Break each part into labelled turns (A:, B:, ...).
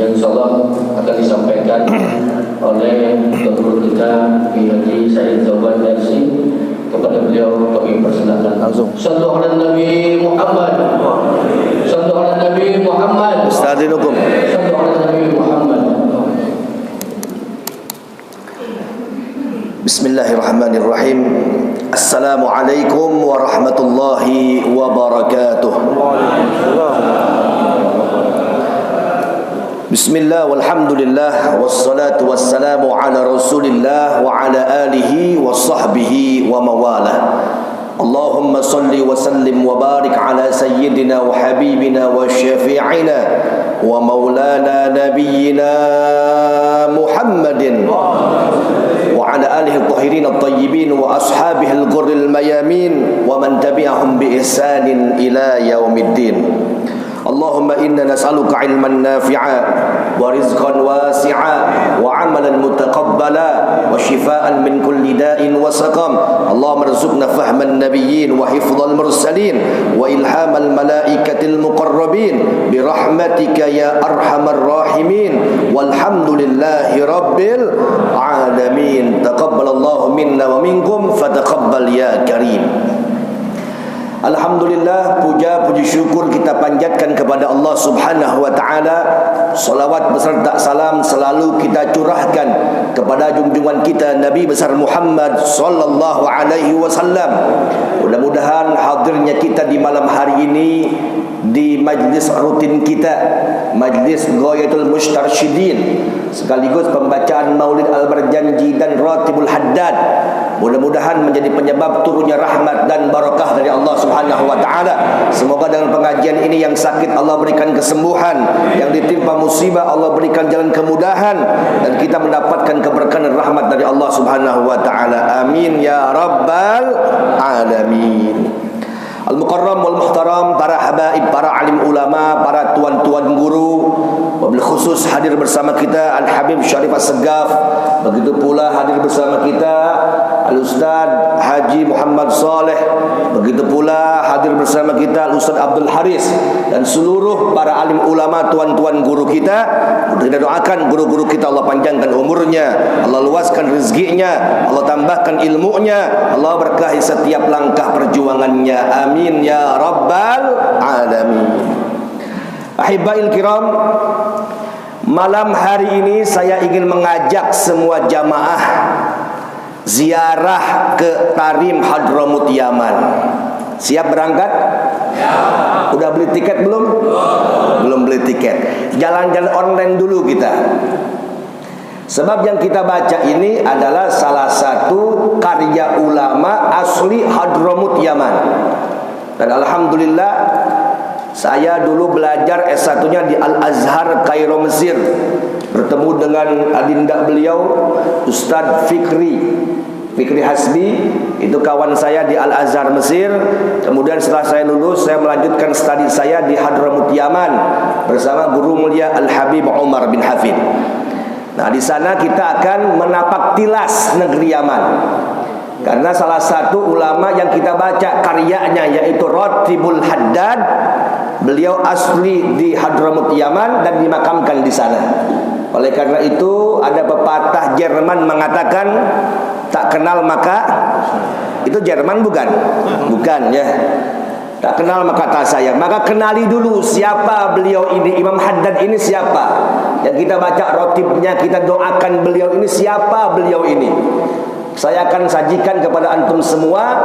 A: yang insyaallah akan disampaikan oleh guru kita Haji Said Zawan Yarsi. Kepada beliau kami persilakan langsung. Sallu ala Nabi Muhammad. Sallu ala Nabi Muhammad.
B: Ustadzinukum.
A: Sallu ala Nabi Muhammad.
B: Bismillahirrahmanirrahim. Assalamualaikum warahmatullahi wabarakatuh. Bismillah walhamdulillah wassalatu wassalamu ala rasulillah wa ala alihi wa sahbihi wa mawalah. Allahumma salli wa sallim wa barik ala sayyidina wa habibina wa syafi'ina wa maulana nabiyyina Muhammadin wa ala alihi al-tahirin al-tayyibin wa ashabihi al-ghurril mayamin wa man tabi'ahum bi ihsanin ila yaumiddin. Allahumma inna nas'aluka ilman nafi'a wa rizqan wasi'a wa amalan mutaqabbala wa shifaan min kulli da'in wa saqam. Allahumma rzuqna fahman nabiyyin wa hifdhal mursalin wa ilhamal malaikatil muqarrabin bi rahmatika ya arhamar rahimin walhamdulillahi rabbil alamin. Taqabbalallahu minna wa minkum fataqabbal ya karim. Alhamdulillah, puja puji syukur kita panjatkan kepada Allah Subhanahu wa taala. Salawat beserta salam selalu kita curahkan kepada junjungan kita Nabi besar Muhammad sallallahu alaihi wasallam. Mudah-mudahan hadirnya kita di malam hari ini di majlis rutin kita, majlis Ghayatul Mustarsyidin, sekaligus pembacaan Maulid Al-Barjanji dan Ratibul Haddad, mudah-mudahan menjadi penyebab turunnya rahmat dan barakah dari Allah Subhanahu wa taala. Semoga dengan pengajian ini yang sakit Allah berikan kesembuhan, yang ditimpa musibah Allah berikan jalan kemudahan, dan kita mendapatkan keberkahan dan rahmat dari Allah Subhanahu wa taala. Amin ya rabbal alamin. Al-Mukarram wal Muhtaram, para habaib, para alim ulama, para tuan-tuan guru, wabil khusus hadir bersama kita Al-Habib Syarif As-Segaf. Begitu pula hadir bersama kita Al-Ustaz Haji Muhammad Saleh. Begitu pula hadir bersama kita Al-Ustaz Abdul Haris dan seluruh para alim ulama, tuan-tuan guru kita. Kita doakan guru-guru kita Allah panjangkan umurnya, Allah luaskan rezekinya, Allah tambahkan ilmunya, Allah berkahi setiap langkah perjuangannya. Amin ya rabbal alamin. Ahibail kiram, malam hari ini saya ingin mengajak semua jamaah ziarah ke Tarim Hadramut Yaman. Siap berangkat? Ya. Udah beli tiket belum? Belum beli tiket. Jalan-jalan online dulu kita. Sebab yang kita baca ini adalah salah satu karya ulama asli Hadramut Yaman. Dan alhamdulillah saya dulu belajar S1-nya di Al-Azhar Kairo Mesir, bertemu dengan adinda beliau Ustadz Fikri Hasbi, itu kawan saya di Al-Azhar Mesir. Kemudian setelah saya lulus, saya melanjutkan studi saya di Hadramut Yaman bersama guru mulia Al-Habib Umar bin Hafid. Nah, di sana kita akan menapak tilas negeri Yaman. Karena salah satu ulama yang kita baca karyanya yaitu Ratibul Haddad, beliau asli di Hadramut Yaman dan dimakamkan di sana. Oleh karena itu ada pepatah Jerman mengatakan tak kenal maka, itu Jerman bukan? Bukan ya. Tak kenal maka tak sayang. Maka kenali dulu siapa beliau ini, Imam Haddad ini siapa. Yang kita baca rotibnya, kita doakan beliau ini siapa beliau ini. Saya akan sajikan kepada antum semua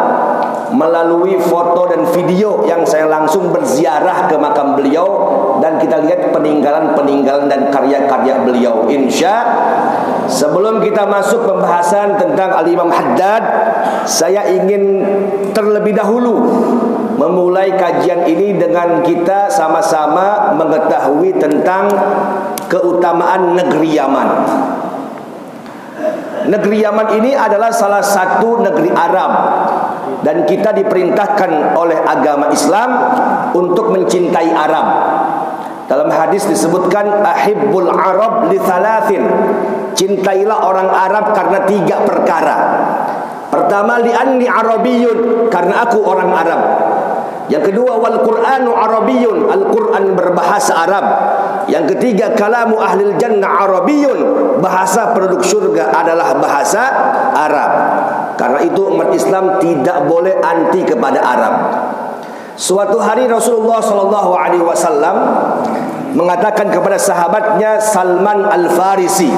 B: melalui foto dan video yang saya langsung berziarah ke makam beliau, dan kita lihat peninggalan-peninggalan dan karya-karya beliau. Sebelum kita masuk pembahasan tentang Al-Imam Haddad, saya ingin terlebih dahulu memulai kajian ini dengan kita sama-sama mengetahui tentang keutamaan negeri Yaman. Negeri Yaman ini adalah salah satu negeri Arab, dan kita diperintahkan oleh agama Islam untuk mencintai Arab. Dalam hadis disebutkan ahibbul Arab li thalathin, cintailah orang Arab karena 3 perkara. Pertama, li'anni Arabiyyun, karena aku orang Arab. Yang kedua, wal Qur'anu Arabiyyun, Al-Qur'an berbahasa Arab. Yang ketiga, kalamu ahlil jannah Arabiyyun, bahasa penduduk surga adalah bahasa Arab. Karena itu umat Islam tidak boleh anti kepada Arab. Suatu hari Rasulullah SAW mengatakan kepada sahabatnya Salman Al-Farisi.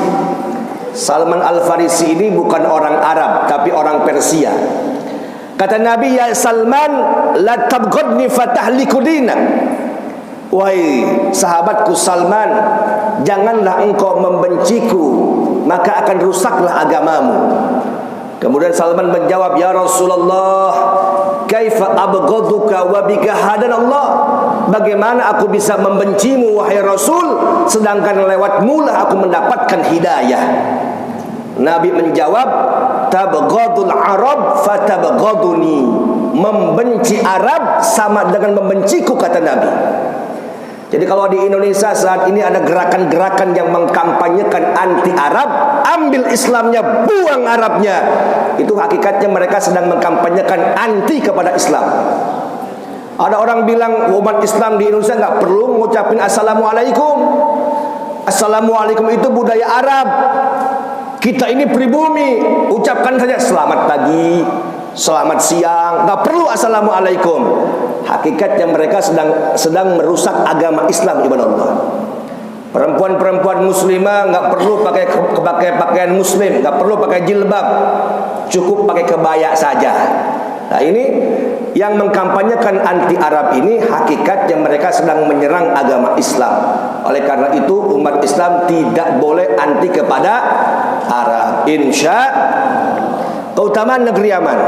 B: Salman Al-Farisi ini bukan orang Arab, tapi orang Persia. Kata Nabi, ya Salman, la tabghadni fatahliku dinak. Wahai sahabatku Salman, janganlah engkau membenciku, maka akan rusaklah agamamu. Kemudian Salman menjawab, ya Rasulullah, kaifa abghaduka wa bika hadanallah. Bagaimana aku bisa membencimu wahai Rasul, sedangkan lewatmu lah aku mendapatkan hidayah. Nabi menjawab, tabghadul Arab fatabghaduni. Membenci Arab sama dengan membenciku, kata Nabi. Jadi kalau di Indonesia saat ini ada gerakan-gerakan yang mengkampanyekan anti Arab, ambil Islamnya, buang Arabnya. Itu hakikatnya mereka sedang mengkampanyekan anti kepada Islam. Ada orang bilang umat Islam di Indonesia nggak perlu mengucapin Assalamualaikum. Assalamualaikum itu budaya Arab. Kita ini pribumi, ucapkan saja selamat pagi, selamat siang, nggak perlu Assalamualaikum. Hakikatnya mereka sedang merusak agama Islam, ibadah Allah. Perempuan-perempuan muslimah nggak perlu pakai pakaian muslim, nggak perlu pakai jilbab, cukup pakai kebaya saja. Nah, ini yang mengkampanyekan anti Arab ini hakikatnya mereka sedang menyerang agama Islam. Oleh karena itu umat Islam tidak boleh anti kepada Arab. Keutamaan negeri Yaman.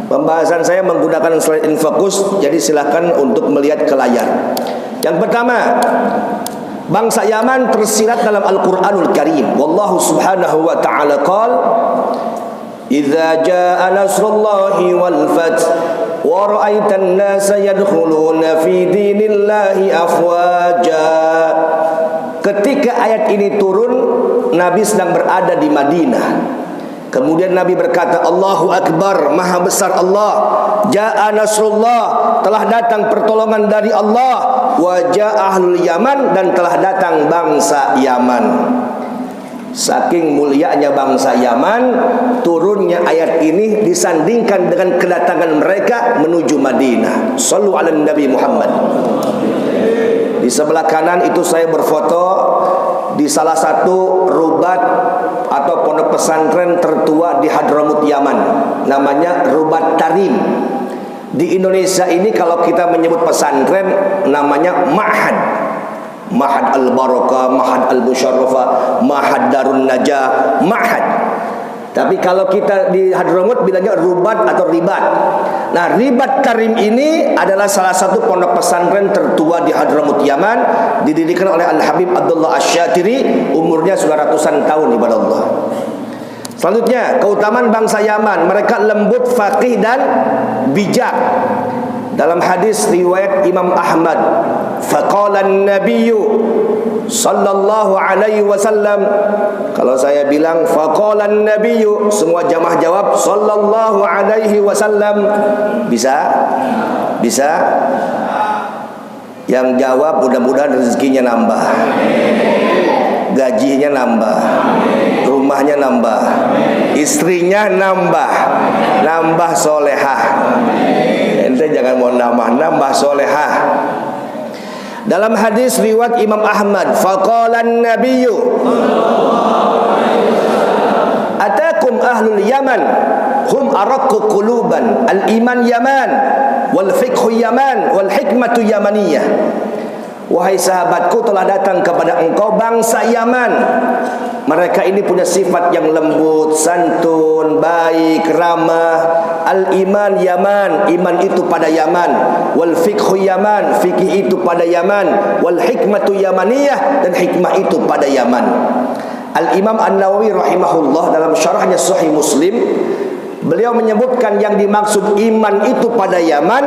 B: Pembahasan saya menggunakan slide infocus, jadi silakan untuk melihat ke layar. Yang pertama, bangsa Yaman tersirat dalam Al-Qur'anul Karim. Wallahu subhanahu wa ta'ala qala, idza jaa nasrullahi wal fath wa ra'aitan nasa yadkhuluna fi dinillahi afwaja. Ketika ayat ini turun, Nabi sedang berada di Madinah. Kemudian Nabi berkata, Allahu Akbar, maha besar Allah. Ja'a nasrullah, telah datang pertolongan dari Allah. Wa ja'a ahlul Yaman, dan telah datang bangsa Yaman. Saking mulianya bangsa Yaman, turunnya ayat ini disandingkan dengan kedatangan mereka menuju Madinah. Shallu ala Nabi Muhammad. Di sebelah kanan itu saya berfoto di salah satu rubat atau pondok pesantren tertua di Hadramut Yaman, namanya Rubat Tarim. Di Indonesia ini kalau kita menyebut pesantren namanya Ma'had. Ma'had Al-Barakah, Ma'had Al-Musharrafah, Ma'had Darun Najah, Ma'had. Tapi kalau kita di Hadramut bilangnya rubat atau ribat. Nah, Ribat Tarim ini adalah salah satu pondok pesantren tertua di Hadramut Yaman, didirikan oleh Al-Habib Abdullah Asy-Syatiri, umurnya sudah ratusan tahun, ibadah Allah. Selanjutnya, keutamaan bangsa Yaman, mereka lembut, faqih dan bijak. Dalam hadis riwayat Imam Ahmad, faqala an-nabiyyu sallallahu alaihi wasallam. Kalau saya bilang faqala an-nabiyyu, semua jamaah jawab sallallahu alaihi wasallam. Bisa? Bisa? Yang jawab mudah-mudahan rezekinya nambah, gajinya nambah, rumahnya nambah, istrinya nambah solehah. Ente jangan mau nambah solehah. Dalam hadis riwayat Imam Ahmad, faqala an-nabiyyu atakum ahlul Yaman hum araqqu quluban, al-iman Yaman wal fiqhu Yaman wal hikmatu Yamaniyah. Wahai sahabatku, telah datang kepada engkau bangsa Yaman. Mereka ini punya sifat yang lembut, santun, baik, ramah. Al-iman Yaman, iman itu pada Yaman. Wal fiqhu Yaman, fikih itu pada Yaman. Wal hikmatu Yamaniyah, dan hikmah itu pada Yaman. Al-Imam An-Nawawi rahimahullah dalam syarahnya Sahih Muslim, beliau menyebutkan yang dimaksud iman itu pada Yaman,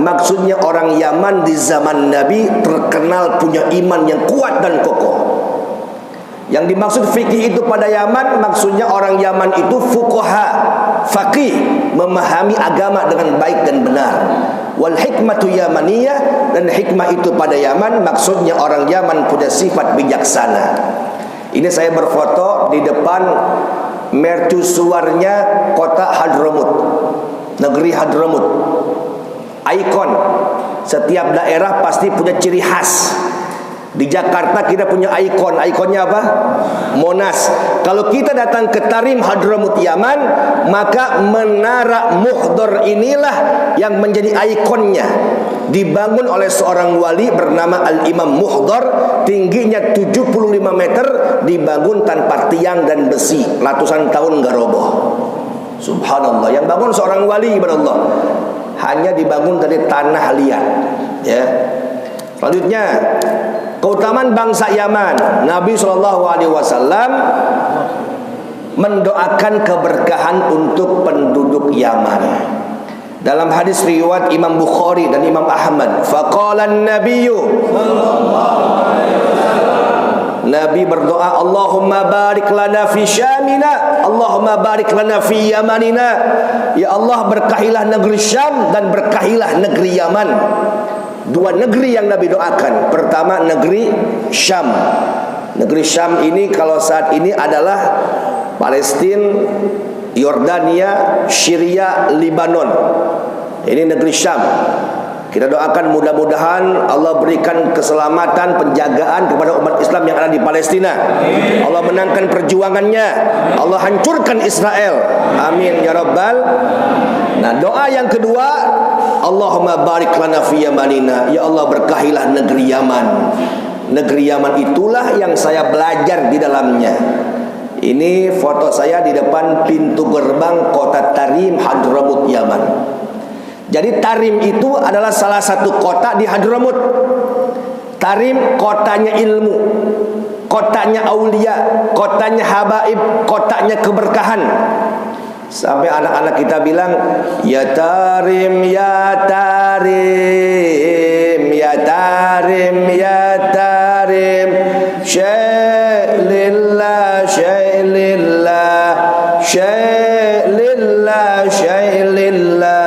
B: maksudnya orang Yaman di zaman Nabi terkenal punya iman yang kuat dan kokoh. Yang dimaksud fikih itu pada Yaman, maksudnya orang Yaman itu fuqaha, faqih, memahami agama dengan baik dan benar. Wal hikmatu yamaniyah, dan hikmah itu pada Yaman, maksudnya orang Yaman punya sifat bijaksana. Ini saya berfoto di depan mercusuarnya kota Hadramut, negeri Hadramut. Ikon, setiap daerah pasti punya ciri khas. Di Jakarta kita punya ikon. Ikonnya apa? Monas. Kalau kita datang ke Tarim Hadramut Yaman, maka menara Muhdar inilah yang menjadi ikonnya. Dibangun oleh seorang wali bernama Al-Imam Muhdar, tingginya 75 meter, dibangun tanpa tiang dan besi, ratusan tahun gak roboh. Subhanallah, yang bangun seorang wali ibadah Allah. Hanya dibangun dari tanah liat, ya. Selanjutnya, keutamaan bangsa Yaman. Nabi SAW mendoakan keberkahan untuk penduduk Yaman. Dalam hadis riwayat Imam Bukhari dan Imam Ahmad, faqala an-nabiyyu, Nabi berdoa, Allahumma barik lana fi Syamina, Allahumma barik lana fi Yamanina. Ya Allah, berkahilah negeri Syam dan berkahilah negeri Yaman. Dua negeri yang Nabi doakan. Pertama negeri Syam. Negeri Syam ini kalau saat ini adalah Palestina, Yordania, Syria, Lebanon. Ini negeri Syam. Kita doakan mudah-mudahan Allah berikan keselamatan, penjagaan kepada umat Islam yang ada di Palestina. Allah menangkan perjuangannya. Allah hancurkan Israel. Amin ya rabbal. Nah, doa yang kedua, Allahumma barik lana fi Yamanina. Ya Allah, berkahilah negeri Yaman. Negeri Yaman itulah yang saya belajar di dalamnya. Ini foto saya di depan pintu gerbang kota Tarim Hadramut Yaman. Jadi Tarim itu adalah salah satu kota di Hadramut. Tarim kotanya ilmu, kotanya aulia, kotanya habaib, kotanya keberkahan. Sampai anak-anak kita bilang, ya Tarim, ya Tarim, ya Tarim, ya Tarim, syailillah, syailillah, syailillah, syailillah.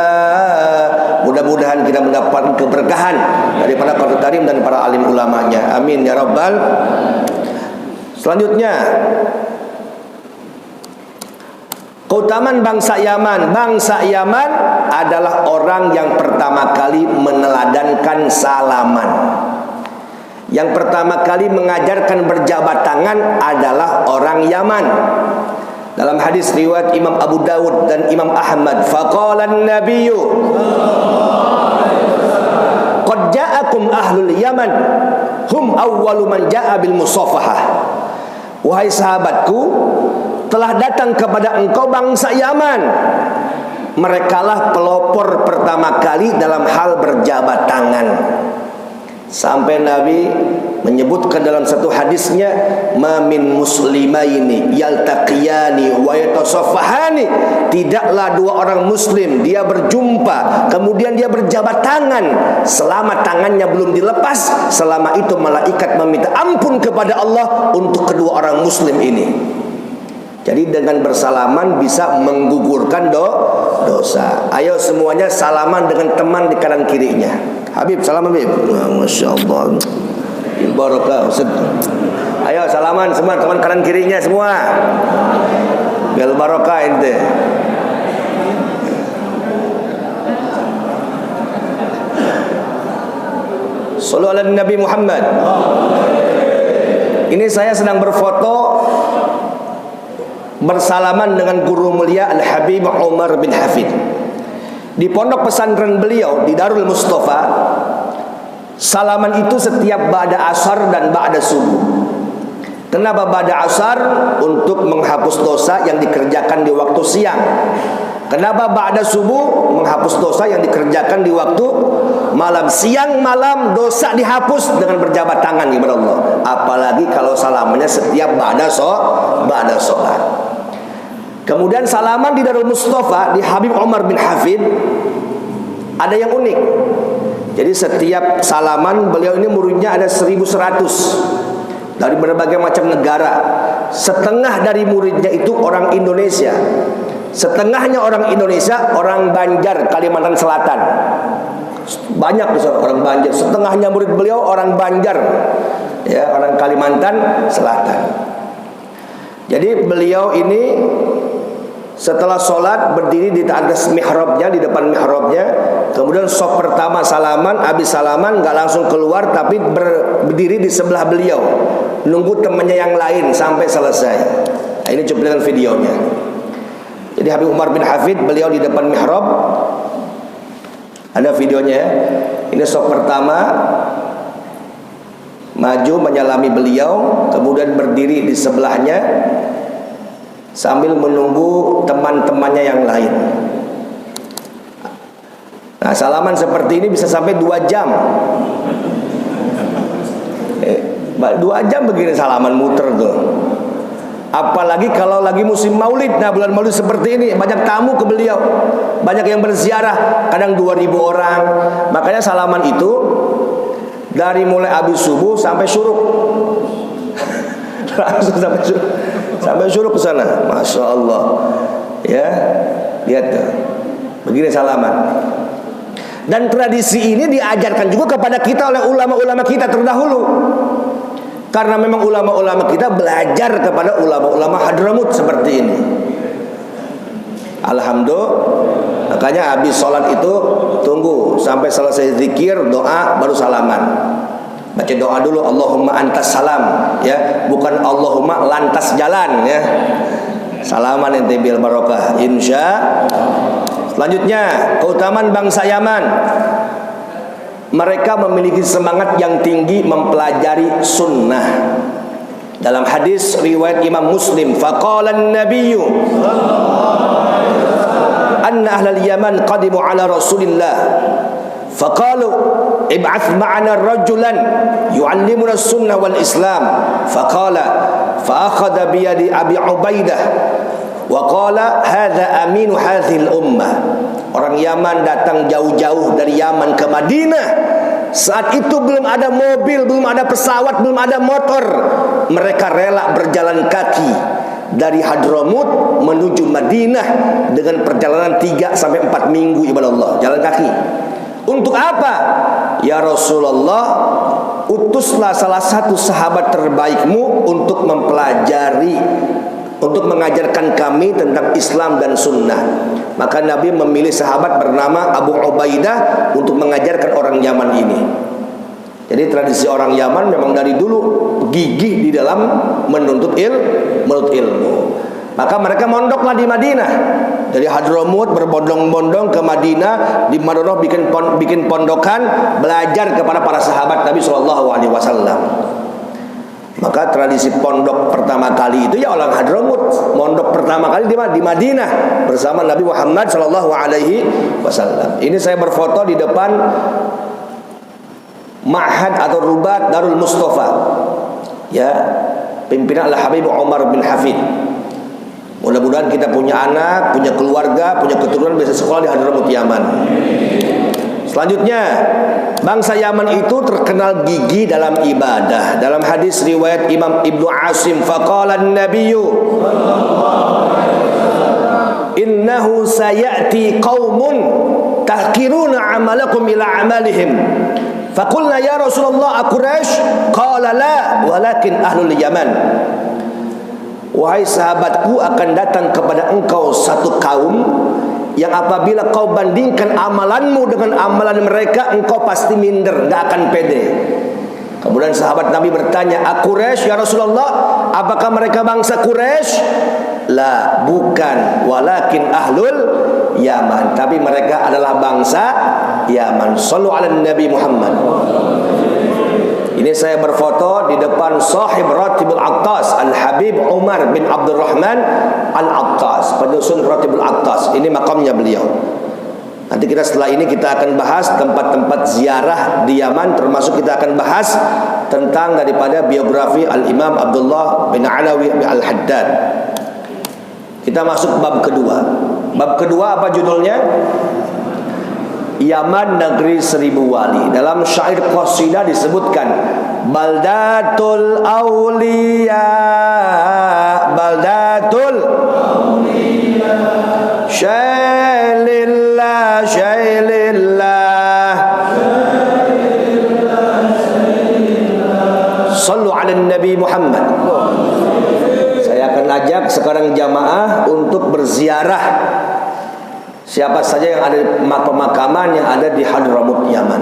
B: Mudah-mudahan kita mendapatkan keberkahan daripada Kota Tarim dan para alim ulamanya. Amin ya rabbal. Selanjutnya, keutamaan bangsa Yaman. Bangsa Yaman adalah orang yang pertama kali meneladankan salaman. Yang pertama kali mengajarkan berjabat tangan adalah orang Yaman. Dalam hadis riwayat Imam Abu Dawud dan Imam Ahmad, faqala an-nabiyyu qad ja'akum ahlul Yaman hum awwalu man ja'a bil musafahah. Wahai sahabatku, telah datang kepada engkau bangsa Yaman. Merekalah pelopor pertama kali dalam hal berjabat tangan. Sampai Nabi menyebutkan dalam satu hadisnya, ma min muslimaini yaltaqiyani wa yatasaffahani. Tidaklah dua orang muslim dia berjumpa kemudian dia berjabat tangan selama tangannya belum dilepas, selama itu malaikat meminta ampun kepada Allah untuk kedua orang muslim ini. Jadi dengan bersalaman bisa menggugurkan dosa. Ayo semuanya salaman dengan teman di kanan kirinya. Habib, salam Habib. Masya Allah, barakah Ustaz. Ayo salaman semua teman kanan kirinya semua. Bil barakah ente. Sallu ala Nabi Muhammad. Ini saya sedang berfoto bersalaman dengan guru mulia Al-Habib Umar bin Hafid di pondok pesantren beliau di Darul Mustafa. Salaman itu setiap ba'da asar dan ba'da subuh. Kenapa ba'da asar? Untuk menghapus dosa yang dikerjakan di waktu siang. Kenapa ba'da subuh? Menghapus dosa yang dikerjakan di waktu malam. Siang malam dosa dihapus dengan berjabat tangan kepada Allah. Apalagi kalau salamannya setiap ba'da sholat. Kemudian salaman di Darul Mustafa di Habib Umar bin Hafid ada yang unik. Jadi setiap salaman beliau ini muridnya ada 1.100 dari berbagai macam negara. Setengah dari muridnya itu orang Indonesia. Setengahnya orang Indonesia, orang Banjar, Kalimantan Selatan. Banyak orang Banjar. Setengahnya murid beliau orang Banjar, ya, orang Kalimantan Selatan. Jadi beliau ini setelah sholat berdiri di atas mihrabnya, di depan mihrabnya. Kemudian saf pertama salaman, habis salaman nggak langsung keluar, tapi berdiri di sebelah beliau, nunggu temannya yang lain sampai selesai. Nah, ini cuplikan videonya. Jadi Habib Umar bin Hafid, beliau di depan mihrab, ada videonya ya. Ini saf pertama, maju menyalami beliau, kemudian berdiri di sebelahnya sambil menunggu teman-temannya yang lain. Nah, salaman seperti ini bisa sampai 2 jam. 2 jam begini salaman muter tuh. Apalagi kalau lagi musim maulid. Nah, bulan maulid seperti ini banyak tamu ke beliau, banyak yang berziarah, kadang 2000 orang. Makanya salaman itu dari mulai habis subuh sampai syuruk. Langsung sampai syuruk ke sana. Masya Allah. Ya, lihat tuh. Begini salaman. Dan tradisi ini diajarkan juga kepada kita oleh ulama-ulama kita terdahulu. Karena memang ulama-ulama kita belajar kepada ulama-ulama Hadramut seperti ini. Alhamdulillah. Makanya habis sholat itu tunggu sampai selesai zikir, doa, baru salaman. Baca doa dulu, Allahumma antas salam, ya, bukan Allahumma lantas jalan, ya. Salaman ente bil barokah, insya. Selanjutnya, keutamaan bangsa Yaman. Mereka memiliki semangat yang tinggi mempelajari sunnah. Dalam hadis riwayat Imam Muslim, faqala an-nabiyyu anna ahlal Yaman qadimu ala Rasulillah faqalu ib'ath ma'ana rajulan yu'allimuna as-sunnah wal Islam. Faqala fa akhadha bi yadi Abi Ubaidah wa qala hadza aminu hadhil ummah. Orang Yaman datang jauh-jauh dari Yaman ke Madinah. Saat itu belum ada mobil, belum ada pesawat, belum ada motor. Mereka rela berjalan kaki dari Hadramut menuju Madinah dengan perjalanan 3 sampai 4 minggu, ibadah Allah, jalan kaki. Untuk apa? Ya Rasulullah, utuslah salah satu sahabat terbaikmu untuk mempelajari, untuk mengajarkan kami tentang Islam dan sunnah. Maka Nabi memilih sahabat bernama Abu Ubaidah untuk mengajarkan orang Yaman ini. Jadi tradisi orang Yaman memang dari dulu gigih di dalam menuntut ilmu. Maka mereka mondoklah di Madinah. Dari Hadramut berbondong-bondong ke Madinah, di Madinah bikin pondokan, belajar kepada para sahabat Nabi SAW. Maka tradisi pondok pertama kali itu ya orang Hadramut. Pondok pertama kali di Madinah bersama Nabi Muhammad SAW. Ini saya berfoto di depan Ma'had atau Rubat Darul Mustafa, ya, pimpinan Al-Habib Umar bin Hafid. Mudah-mudahan kita punya anak, punya keluarga, punya keturunan bisa sekolah di Hadramut Yaman. Selanjutnya, bangsa Yaman itu terkenal gigih dalam ibadah. Dalam hadis riwayat Imam Ibnu Asim, faqala an-nabiyyu innahu sayati qaumun tahqiruna amalakum ila amalihim. Faqulna ya Rasulullah Quraisy? Qala la, walakin ahlul Yaman. Wahai sahabatku, akan datang kepada engkau satu kaum yang apabila kau bandingkan amalanmu dengan amalan mereka, engkau pasti minder, gak akan pede. Kemudian sahabat Nabi bertanya, Quraisy ya Rasulullah, apakah mereka bangsa Quraisy? La, bukan, walakin ahlul Yaman, tapi mereka adalah bangsa Yaman. Shallu ala Nabi Muhammad. Ini saya berfoto di depan sahib Ratibul Attas, Al-Habib Umar bin Abdurrahman Al-Attas, penyusun Ratibul Attas. Ini makamnya beliau. Nanti kita setelah ini kita akan bahas tempat-tempat ziarah di Yaman, termasuk kita akan bahas tentang daripada biografi Al-Imam Abdullah bin Alawi Al-Haddad. Kita masuk bab kedua. Bab kedua apa judulnya? Yaman negeri 1000 wali. Dalam syair qasidah disebutkan baldatul auliya, baldatul auliya, syailillah, syailillah. Sallu ala Nabi Muhammad. Saya akan ajak sekarang jamaah untuk berziarah siapa saja yang ada di pemakaman yang ada di Hadramut Yaman.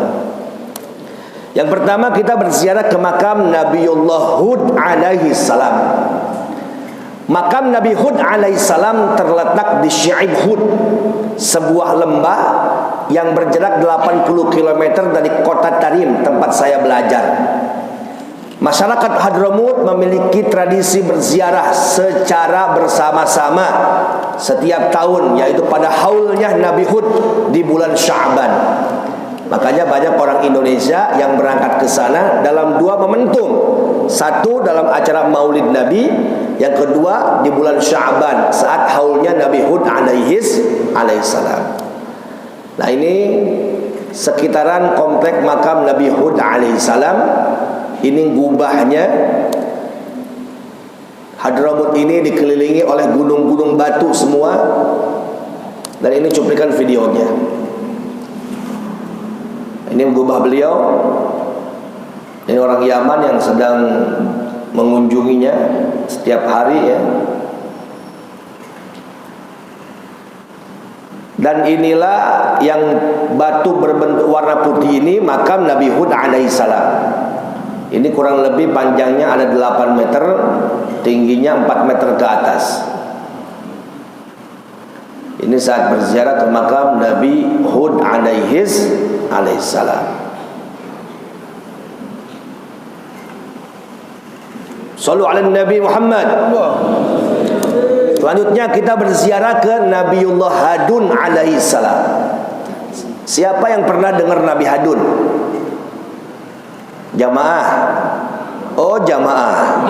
B: Yang pertama kita berziarah ke makam Nabiullah Hud alaihi salam. Makam Nabi Hud alaihi salam terletak di Syi'ib Hud, sebuah lembah yang berjarak 80 km dari kota Tarim tempat saya belajar. Masyarakat Hadramut memiliki tradisi berziarah secara bersama-sama setiap tahun, yaitu pada haulnya Nabi Hud di bulan Sya'ban. Makanya banyak orang Indonesia yang berangkat ke sana dalam dua momentum. Satu dalam acara Maulid Nabi, yang kedua di bulan Sya'ban saat haulnya Nabi Hud alaihi salam. Nah, ini sekitaran komplek makam Nabi Hud alaihi salam. Ini gubahnya. Hadramut ini dikelilingi oleh gunung-gunung batu semua. Dan ini cuplikan videonya. Ini gubah beliau. Ini orang Yaman yang sedang mengunjunginya setiap hari ya. Dan inilah yang batu berbentuk warna putih ini makam Nabi Hud alaihi salam. Ini kurang lebih panjangnya ada 8 meter, tingginya 4 meter ke atas. Ini saat berziarah ke makam Nabi Hud alaihi salam. Sallu ala Nabi Muhammad. Selanjutnya kita berziarah ke Nabiullah Hadun alaihi salam. Siapa yang pernah dengar Nabi Hadun? Jamaah. Oh, jamaah.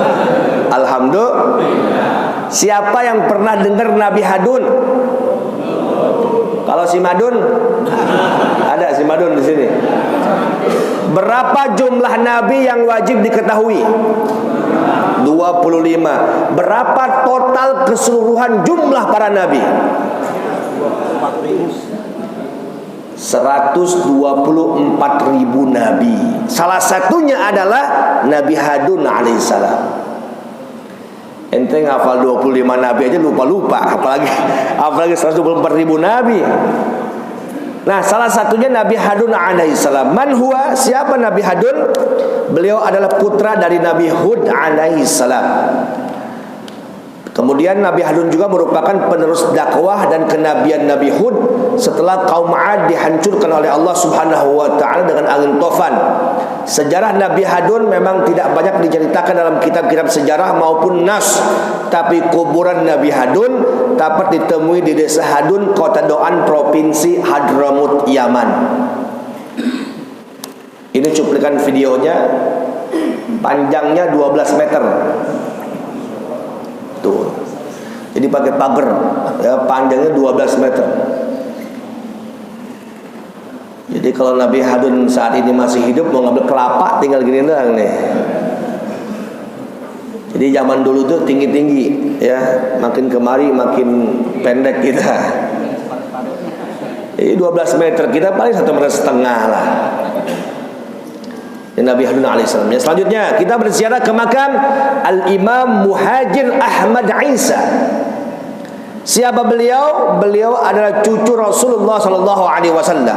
B: Alhamdulillah. Siapa yang pernah dengar Nabi Hadun? Kalau si Madun? Ada si Madun di sini. Berapa jumlah nabi yang wajib diketahui? 25. Berapa total keseluruhan jumlah para nabi? 124.000 nabi. Salah satunya adalah Nabi Hadun alaihissalam. Ente ngafal 25 nabi aja lupa-lupa, apalagi 124.000 nabi. Nah, salah satunya Nabi Hadun alaihissalam. Man huwa? Siapa Nabi Hadun? Beliau adalah putra dari Nabi Hud alaihissalam. Kemudian Nabi Hadun juga merupakan penerus dakwah dan kenabian Nabi Hud setelah kaum 'Ad dihancurkan oleh Allah Subhanahu wa taala dengan angin tofan. Sejarah Nabi Hadun memang tidak banyak diceritakan dalam kitab-kitab sejarah maupun nas, tapi kuburan Nabi Hadun dapat ditemui di desa Hadun, Kota Doan, Provinsi Hadramut, Yaman. Ini cuplikan videonya, panjangnya 12 meter. Tuh. Jadi pakai pagar, ya, panjangnya 12 meter. Jadi kalau Nabi Hadun saat ini masih hidup, mau ngambil kelapa tinggal gini doang nih. Jadi zaman dulu tuh tinggi-tinggi, ya, makin kemari makin pendek kita. Jadi 12 meter, kita paling 1,5 meter lah. Nabi Hadun alaihissalam. Selanjutnya kita berziarah ke makam Al-Imam Muhajir Ahmad Isa. Siapa beliau? Beliau adalah cucu Rasulullah sallallahu alaihi wasallam.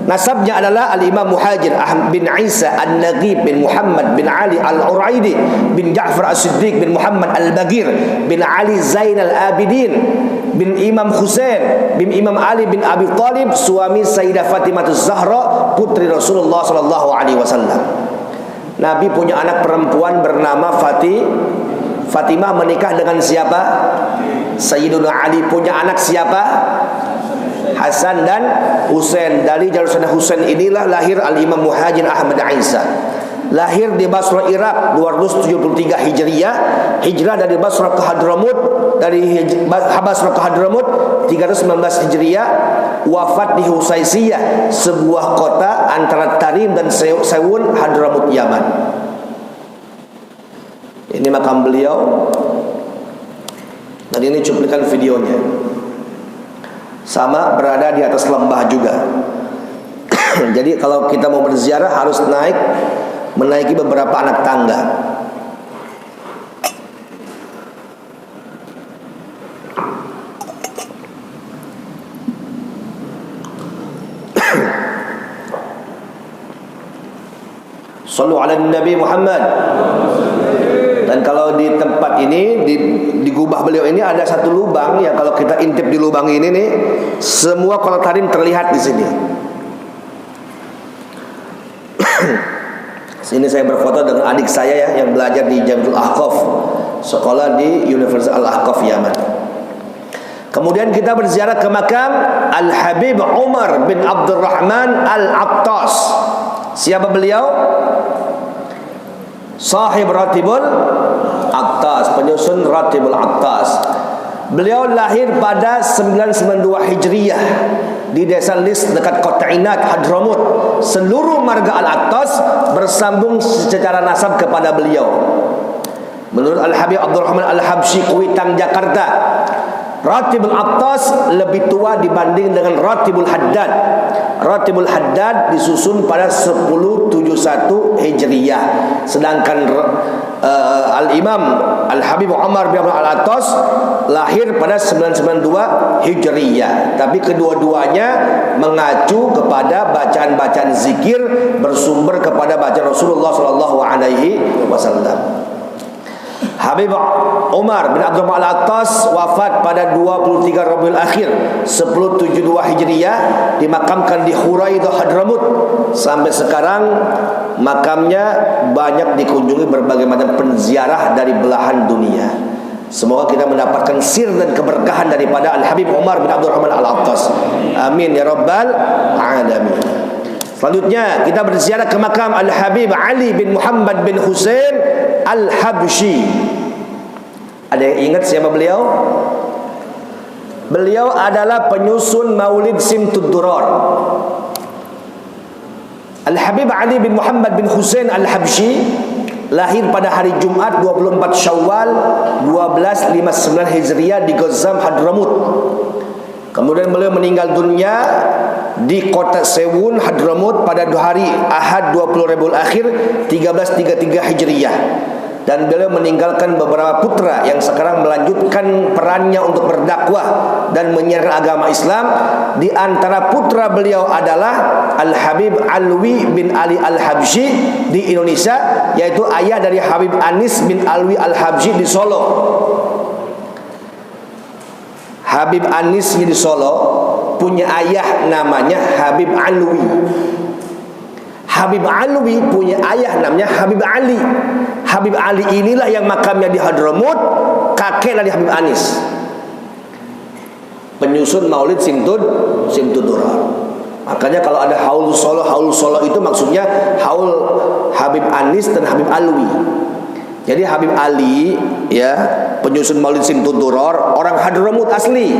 B: Nasabnya adalah Al-Imam Muhajir Ahmad bin Isa An-Naghib bin Muhammad bin Ali Al-Uraidi bin Ja'far As-Siddiq bin Muhammad Al-Bagir bin Ali Zain Al-Abidin bin Imam Husain bin Imam Ali bin Abi Thalib, suami Sayyidah Fatimah Az-Zahra, putri Rasulullah sallallahu alaihi wasallam. Nabi punya anak perempuan bernama Fatimah menikah dengan siapa? Sayyiduna Ali. Punya anak siapa? Hasan dan Husain. Dari jalur Sayyidina Husain inilah lahir Al-Imam Muhajir Ahmad Isa. Lahir di Basra, Irak 273 Hijriyah. Hijrah dari Basra ke Hadramut, dari Basra ke Hadramut 319 Hijriyah. Wafat di Husaisiyah, sebuah kota antara Tarim dan Sewun, Hadramut, Yaman. Ini makam beliau. Dan ini cuplikan videonya. sama berada di atas lembah juga. Jadi kalau kita mau berziarah harus menaiki beberapa anak tangga. Sallu ala Nabi Muhammad. Dan kalau di tempat ini di gubah beliau ini ada satu lubang yang kalau kita intip di lubang ini nih, semua Qur'an terlihat di sini. Sini saya berfoto dengan adik saya ya yang belajar di Jami'ul Ahqaf, sekolah di Universitas Al-Ahqaf Yaman. Kemudian kita berziarah ke makam Al-Habib Umar bin Abdurrahman Al-Attas. Siapa beliau? Sahib Ratibul Attas, penyusun Ratibul Attas. Beliau lahir pada 992 Hijriyah di desa Lis dekat kota Inat, Hadramut. Seluruh marga Al-Attas bersambung secara nasab kepada beliau. Menurut Al-Habib Abdurrahman Al-Habsyi Kuitang Jakarta, Ratibul Attas lebih tua dibanding dengan Ratibul Haddad. Ratibul Haddad disusun pada 1071 Hijriyah, sedangkan Al-Imam Al-Habib Umar bin Al-Attas lahir pada 992 Hijriyah. Tapi kedua-duanya mengacu kepada bacaan-bacaan zikir bersumber kepada bacaan Rasulullah SAW. Habib Umar bin Abdurrahman Al-Attas wafat pada 23 Rabiul Akhir 1072 Hijriyah, dimakamkan di Huraidah Hadramut. Sampai sekarang makamnya banyak dikunjungi berbagai macam penziarah dari belahan dunia. Semoga kita mendapatkan sir dan keberkahan daripada Al-Habib Umar bin Abdurrahman Al-Attas. Amin ya rabbal alamin. Selanjutnya kita berziarah ke makam Al-Habib Ali bin Muhammad bin Husain Al-Habsyi. Ada yang ingat siapa beliau? Beliau adalah penyusun Maulid Simtud Durar. Al-Habib Ali bin Muhammad bin Husain Al-Habsyi lahir pada hari Jumat 24 Syawal 1259 Hijriah di Ghazam Hadramut. Kemudian beliau meninggal dunia di kota Sewun Hadramut pada hari Ahad 20 Rabiul Akhir 1333 Hijriyah. Dan beliau meninggalkan beberapa putra yang sekarang melanjutkan perannya untuk berdakwah dan menyiarkan agama Islam. Di antara putra beliau adalah Al-Habib Alwi bin Ali Al-Habsyi di Indonesia, yaitu ayah dari Habib Anis bin Alwi Al-Habsyi di Solo. Habib Anis di Solo punya ayah namanya Habib Alwi. Habib Alwi punya ayah namanya Habib Ali. Habib Ali inilah yang makamnya di Hadramut, kakek dari Habib Anis, penyusun Maulid Simtud Durar. Makanya kalau ada haul solo itu maksudnya haul Habib Anis dan Habib Alwi. Jadi Habib Ali ya, penyusun Maulid Simtud Durar, orang Hadramut asli.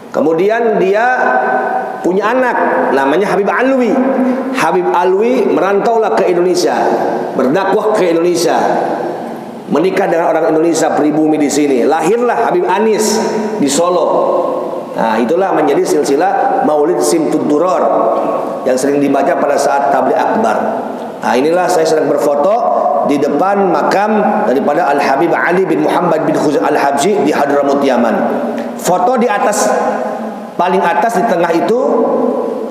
B: Kemudian dia punya anak namanya Habib Alwi. Habib Alwi merantaulah ke Indonesia, berdakwah ke Indonesia, menikah dengan orang Indonesia pribumi di sini. Lahirlah Habib Anis di Solo. Nah, itulah menjadi silsilah Maulid Simtud Durar yang sering dibaca pada saat tabligh akbar. Nah, inilah saya sedang berfoto di depan makam daripada Al-Habib Ali bin Muhammad bin Husain Al-Habsyi di Hadramut Yaman. Foto di atas, paling atas di tengah itu,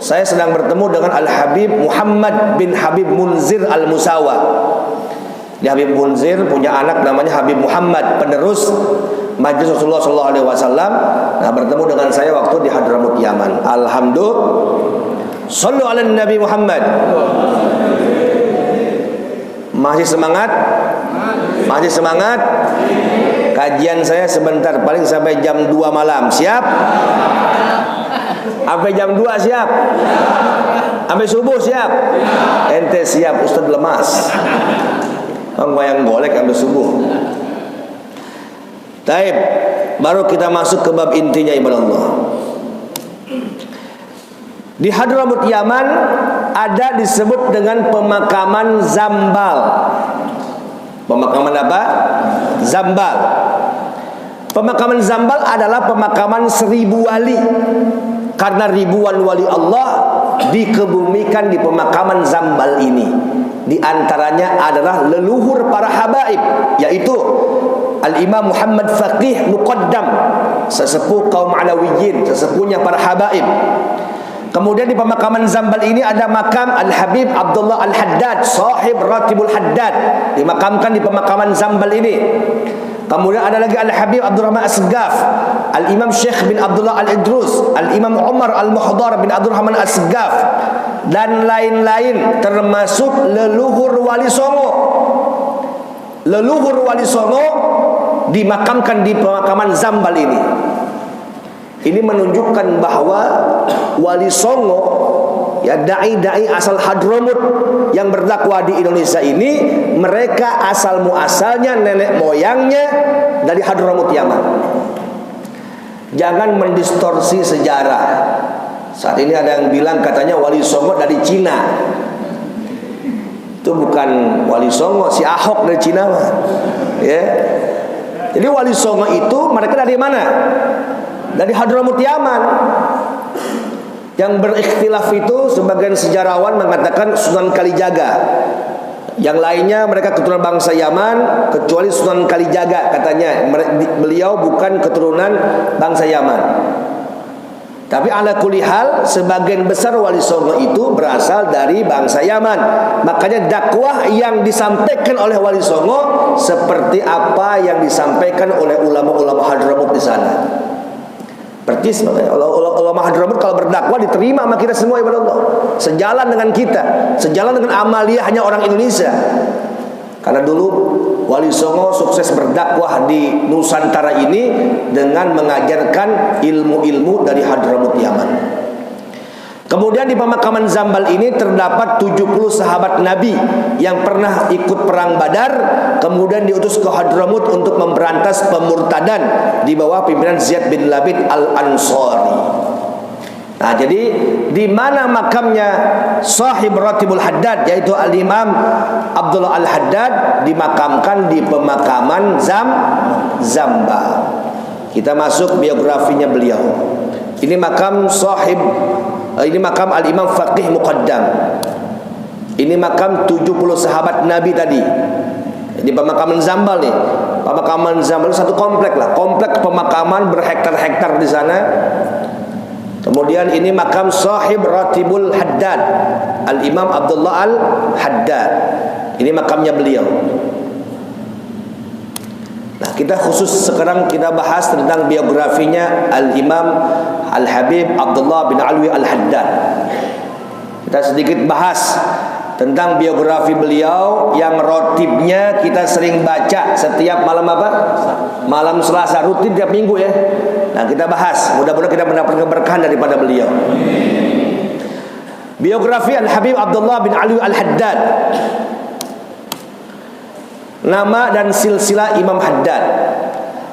B: saya sedang bertemu dengan Al-Habib Muhammad bin Habib Munzir Al-Musawa. Habib Munzir punya anak namanya Habib Muhammad, penerus Majelis Rasulullah SAW. Nah, bertemu dengan saya waktu di Hadramut Yaman. Alhamdulillah. Sallu ala Nabi Muhammad. Masih semangat? Masih semangat? Kajian saya sebentar, paling sampai jam 2 malam. Siap? Sampai jam 2 siap? Sampai subuh siap? Ente siap, Ustaz lemas. Yang golek sampai subuh. Taib, baru kita masuk ke bab intinya ibadah Allah. Di Hadramut Yaman ada disebut dengan pemakaman Zambal. Pemakaman apa? Zambal. Pemakaman Zambal adalah pemakaman 1000 wali. Karena ribuan wali Allah dikebumikan di pemakaman Zambal ini. Di antaranya adalah leluhur para habaib, yaitu Al-Imam Muhammad Faqih Muqaddam, sesepuh kaum Alawiyin, sesepuhnya para habaib. Kemudian di pemakaman Zambal ini ada makam Al-Habib Abdullah Al-Haddad, sahib Ratibul Haddad, dimakamkan di pemakaman Zambal ini. Kemudian ada lagi Al-Habib Abdurrahman As-Segaf, Al-Imam Syekh bin Abdullah Al-Idrus, Al-Imam Umar Al-Muhdar bin Abdurrahman As-Segaf, dan lain-lain, termasuk leluhur Wali Songo. Leluhur Wali Songo dimakamkan di pemakaman Zambal ini. Ini menunjukkan bahwa Wali Songo, ya, dai-dai asal Hadramut yang berdakwah di Indonesia ini, mereka asal muasalnya, nenek moyangnya dari Hadramut Yaman. Jangan mendistorsi sejarah. Saat ini ada yang bilang katanya Wali Songo dari Cina. Itu bukan Wali Songo, si Ahok dari Cina mah. Ya. Jadi Wali Songo itu mereka dari mana? Dari Hadramut Yaman. Yang berikhtilaf itu sebagian sejarawan mengatakan Sunan Kalijaga. Yang lainnya mereka keturunan bangsa Yaman, kecuali Sunan Kalijaga katanya beliau bukan keturunan bangsa Yaman. Tapi ala kulli hal sebagian besar Wali Songo itu berasal dari bangsa Yaman. Makanya dakwah yang disampaikan oleh Wali Songo seperti apa yang disampaikan oleh ulama-ulama Hadramut di sana. Percis makanya ulama Hadramut kalau berdakwah diterima sama kita semua, ibadah Allah. Sejalan dengan kita, sejalan dengan amaliyahnya orang Indonesia. Karena dulu Wali Songo sukses berdakwah di Nusantara ini dengan mengajarkan ilmu-ilmu dari Hadramut Yaman. Kemudian di pemakaman Zambal ini terdapat 70 sahabat Nabi yang pernah ikut perang Badar, kemudian diutus ke Hadramut untuk memberantas pemurtadan di bawah pimpinan Zaid bin Labid Al-Ansari. Nah, jadi di mana makamnya sahib Ratibul Haddad, yaitu Al-Imam Abdullah Al-Haddad, dimakamkan di pemakaman Zambal. Kita masuk biografinya beliau. Ini makam sahib, ini makam Al-Imam Faqih Muqaddam. Ini makam 70 sahabat Nabi tadi. Di pemakaman Zambal nih. Pemakaman Zambal satu komplek lah, komplek pemakaman berhektar-hektar di sana. Kemudian ini makam sahib Ratibul Haddad, Al-Imam Abdullah Al-Haddad. Ini makamnya beliau. Nah, kita khusus sekarang kita bahas tentang biografinya Al-Imam Al-Habib Abdullah bin Alwi Al-Haddad. Kita sedikit bahas tentang biografi beliau yang rotibnya kita sering baca setiap malam apa? Malam Selasa, rutin tiap minggu ya. Nah, kita bahas, mudah-mudahan kita mendapat keberkahan daripada beliau. Biografi Al-Habib Abdullah bin Alwi Al-Haddad. Nama dan silsilah Imam Haddad.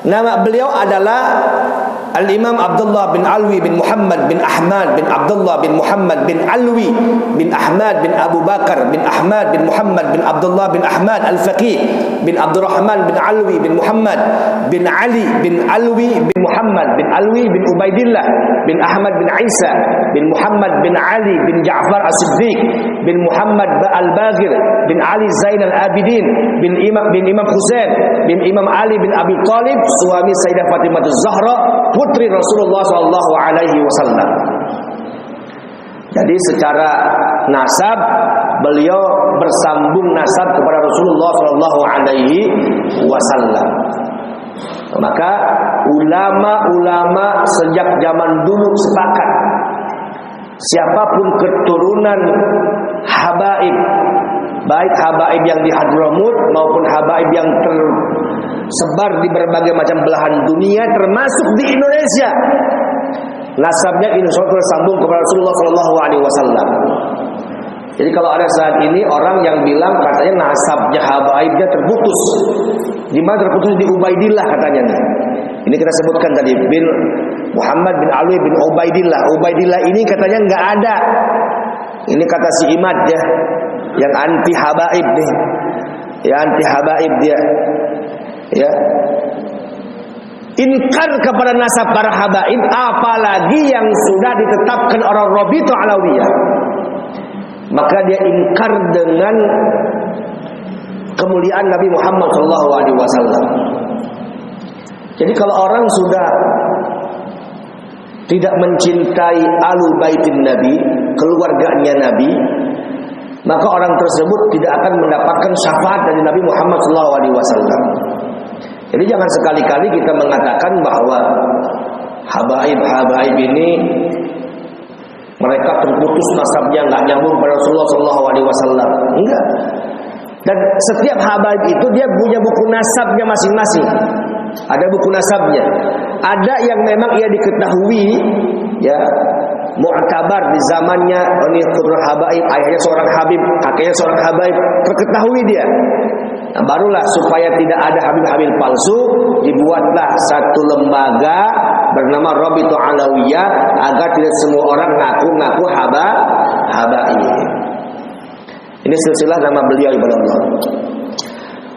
B: Nama beliau adalah Al-Imam Abdullah bin Alwi bin Muhammad bin Ahmad bin Abdullah bin Muhammad bin Alwi bin Ahmad bin Abu Bakar bin Ahmad bin Muhammad bin Abdullah bin Ahmad Al-Faqih bin Abdurrahman bin Alwi bin Muhammad bin Ali bin Alwi bin Muhammad bin Alwi bin Ubaidillah bin Ahmad bin Isa bin Muhammad bin Ali bin Ja'far As-Siddiq bin Muhammad Al-Baghir bin Ali Zain Al-Abidin bin Imam Husain bin Imam Ali bin Abi Talib, suami Sayyidah Fatimah Az-Zahra, putri Rasulullah sallallahu alaihi wasallam. Jadi secara nasab beliau bersambung nasab kepada Rasulullah sallallahu alaihi wasallam. Maka ulama-ulama sejak zaman dulu sepakat siapapun keturunan habaib, baik habaib yang di Hadramut maupun habaib yang tersebar di berbagai macam belahan dunia termasuk di Indonesia, nasabnya insya Allah tersambung kepada Rasulullah Sallallahu Alaihi Wasallam. Jadi kalau ada saat ini orang yang bilang katanya nasabnya habaibnya terputus, di mana terputus? Di Ubaidillah katanya nih. Ini kita sebutkan tadi bin Muhammad bin Ali bin Ubaidillah. Ubaidillah ini katanya nggak ada. Ini kata si Imad ya, yang anti habaib nih, ya anti habaib dia, ya. inkar kepada nasab para habaib, apalagi yang sudah ditetapkan orang Rabi'ah Alawiyah, maka dia ingkar dengan kemuliaan Nabi Muhammad SAW. Jadi kalau orang sudah tidak mencintai alu baitin Nabi, keluarganya Nabi, maka orang tersebut tidak akan mendapatkan syafaat dari Nabi Muhammad SAW. Jadi jangan sekali-kali kita mengatakan bahwa habaib ini mereka terputus nasabnya, nggak nyambung pada Rasulullah SAW. Enggak. Dan setiap habaib itu dia punya buku nasabnya masing-masing. Ada buku nasabnya. Ada yang memang ia diketahui, ya, mu'tabar di zamannya, ini keturunan habaib, ayahnya seorang habib, kakeknya seorang habaib, terketahui dia. Nah, barulah supaya tidak ada habib-habib palsu, dibuatlah satu lembaga bernama Rabi'ah Alawiyah agar tidak semua orang ngaku-ngaku habaib. Ini silsilah nama beliau ibadah Allah.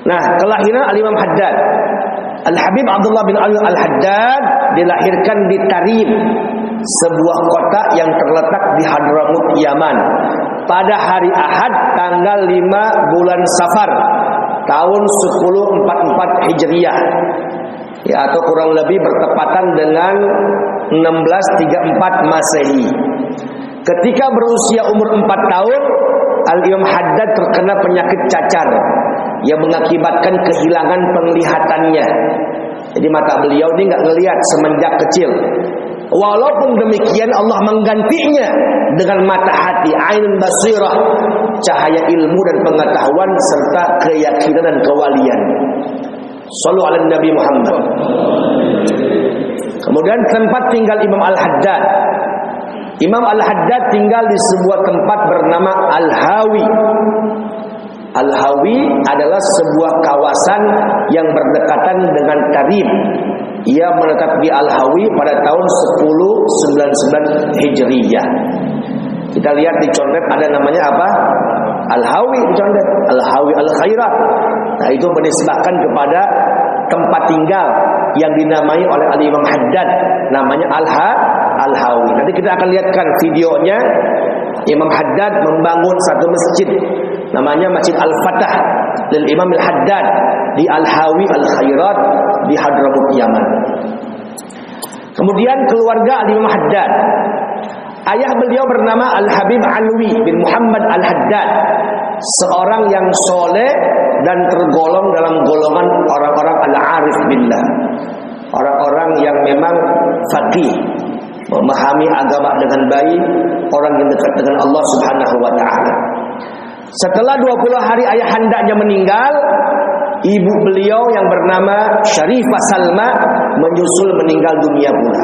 B: Nah, kelahiran Al-Imam Haddad. Al-Habib Abdullah bin Ali Al-Haddad dilahirkan di Tarim, sebuah kota yang terletak di Hadramut, Yaman, pada hari Ahad tanggal 5 bulan Safar tahun 1044 Hijriah, ya, atau kurang lebih bertepatan dengan 1634 Masehi. Ketika berusia umur 4 tahun, Al-Imam Haddad terkena penyakit cacar yang mengakibatkan kehilangan penglihatannya. Jadi mata beliau ini nggak ngelihat semenjak kecil. Walaupun demikian Allah menggantinya dengan mata hati, ainun basirah, cahaya ilmu dan pengetahuan serta keyakinan dan kewalian. Shallu ala Nabi Muhammad. Kemudian tempat tinggal Imam Al-Haddad. Imam Al-Haddad tinggal di sebuah tempat bernama Al-Hawi. Al-Hawi adalah sebuah kawasan yang berdekatan dengan Tarim. Ia menetap di Al-Hawi pada tahun 1099 Hijriyah. Kita lihat di condet ada namanya apa? Al-Hawi di condet. Al-Hawi Al-Khairat. Nah, itu menisbahkan kepada tempat tinggal yang dinamai oleh Al-Imam Haddad, namanya Al-Hawi. Nanti kita akan lihatkan videonya. Imam Haddad membangun satu masjid namanya Masjid Al-Fatah lil Imam Al-Haddad di Al-Hawi Al-Khairat di Hadramut, Yaman. Kemudian keluarga Al-Imam Haddad. Ayah beliau bernama Al-Habib Alwi bin Muhammad Al-Haddad, seorang yang soleh dan tergolong dalam golongan orang-orang al-arif billah, orang-orang yang memang faqih, memahami agama dengan baik, orang yang dekat dengan Allah Subhanahu wa taala. Setelah 20 hari ayah handanya meninggal, ibu beliau yang bernama Syarifah Salma menyusul meninggal dunia pula.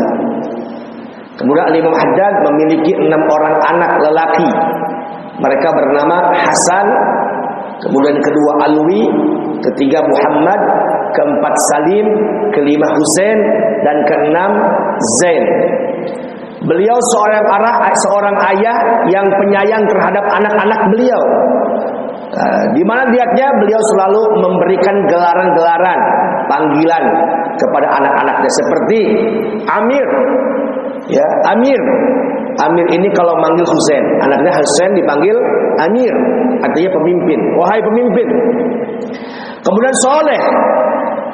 B: Kemudian Imam Haddad memiliki 6 orang anak lelaki. Mereka bernama Hasan, kemudian kedua Alwi, ketiga Muhammad, keempat Salim, kelima Husain, dan keenam Zain. Beliau seorang ayah yang penyayang terhadap anak-anak beliau. Di mana lihatnya beliau selalu memberikan gelaran-gelaran, panggilan kepada anak-anaknya seperti Amir. Ya, Amir. Amir ini kalau manggil Husain, anaknya Husain dipanggil Amir, artinya pemimpin. Wahai pemimpin. Kemudian Soleh,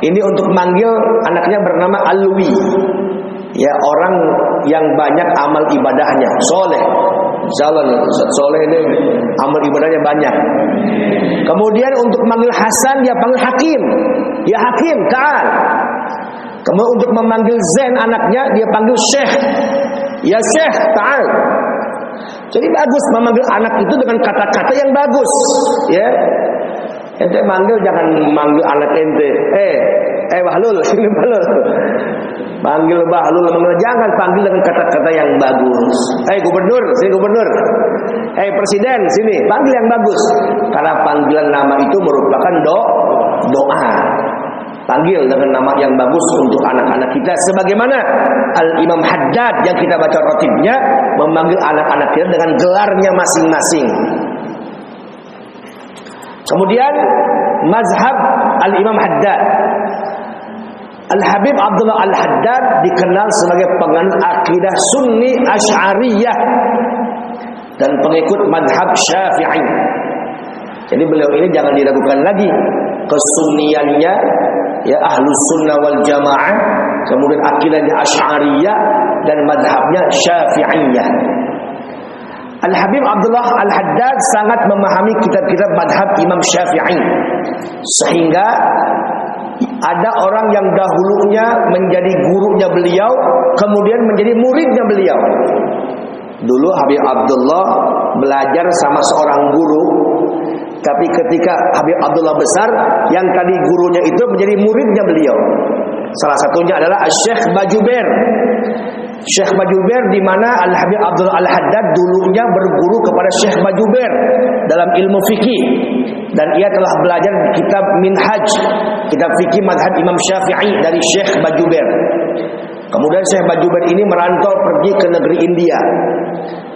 B: ini untuk manggil anaknya bernama Alwi. Ya, orang yang banyak amal ibadahnya, soleh. Jalan soleh ini amal ibadahnya banyak. Kemudian untuk manggil Hasan dia panggil Hakim. Ya Hakim, ta'al. Kemudian untuk memanggil Zain anaknya dia panggil Syekh. Ya Syekh, ta'al. Jadi bagus memanggil anak itu dengan kata-kata yang bagus, ya. Ente manggil jangan manggil anak ente. Bahlul, sini Bahlul. Panggil Bahlul, jangan panggil dengan kata-kata yang bagus. Gubernur, sini gubernur. Presiden, sini, panggil yang bagus. Karena panggilan nama itu merupakan doa. Panggil dengan nama yang bagus untuk anak-anak kita. Sebagaimana Al-Imam Haddad yang kita baca rotibnya memanggil anak-anak kita dengan gelarnya masing-masing. Kemudian mazhab Al-Imam Haddad. Al-Habib Abdullah Al-Haddad dikenal sebagai penganut akidah Sunni Asy'ariyah dan pengikut madhab Syafi'i. Jadi beliau ini jangan diragukan lagi kesunniannya, ya Ahlus Sunnah wal Jamaah, kemudian akidahnya Asy'ariyah dan madhabnya Syafi'iyah. Al-Habib Abdullah Al-Haddad sangat memahami kitab-kitab madhab Imam Syafi'i, sehingga ada orang yang dahulunya menjadi gurunya beliau, kemudian menjadi muridnya beliau. Dulu Habib Abdullah belajar sama seorang guru, tapi ketika Habib Abdullah besar, yang tadi gurunya itu menjadi muridnya beliau. Salah satunya adalah Syekh Bajuber. Syekh Bajuber, di mana Al-Habib Abdullah Al-Haddad dulunya berguru kepada Syekh Bajuber dalam ilmu fikih, dan ia telah belajar kitab Minhaj, kitab fikih madhab Imam Syafi'i dari Syekh Bajuber. Kemudian Syekh Bajuber ini merantau pergi ke negeri India.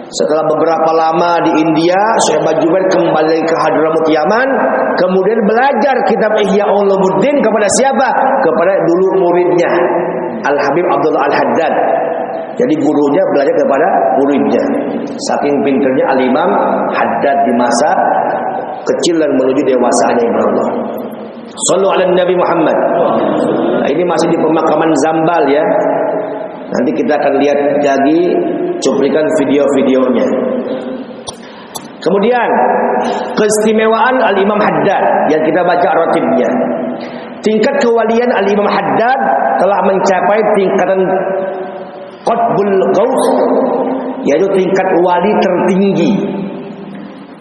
B: Setelah beberapa lama di India, Syekh Bajuber kembali ke Hadramut Yaman, kemudian belajar kitab Ihya Ulumuddin kepada siapa? Kepada dulu muridnya Al-Habib Abdullah Al-Haddad. Jadi gurunya belajar kepada muridnya. Saking pinternya Al-Imam Haddad di masa kecil dan menuju dewasanya, Allah. Sallu ala Nabi Muhammad. Nah, ini masih di pemakaman Zambal ya. Nanti kita akan lihat lagi cuplikan video-videonya. Kemudian keistimewaan Al-Imam Haddad yang kita baca rotibnya. Tingkat kewalian Al-Imam Haddad telah mencapai tingkatan Qutbul Ghaus, yaitu tingkat wali tertinggi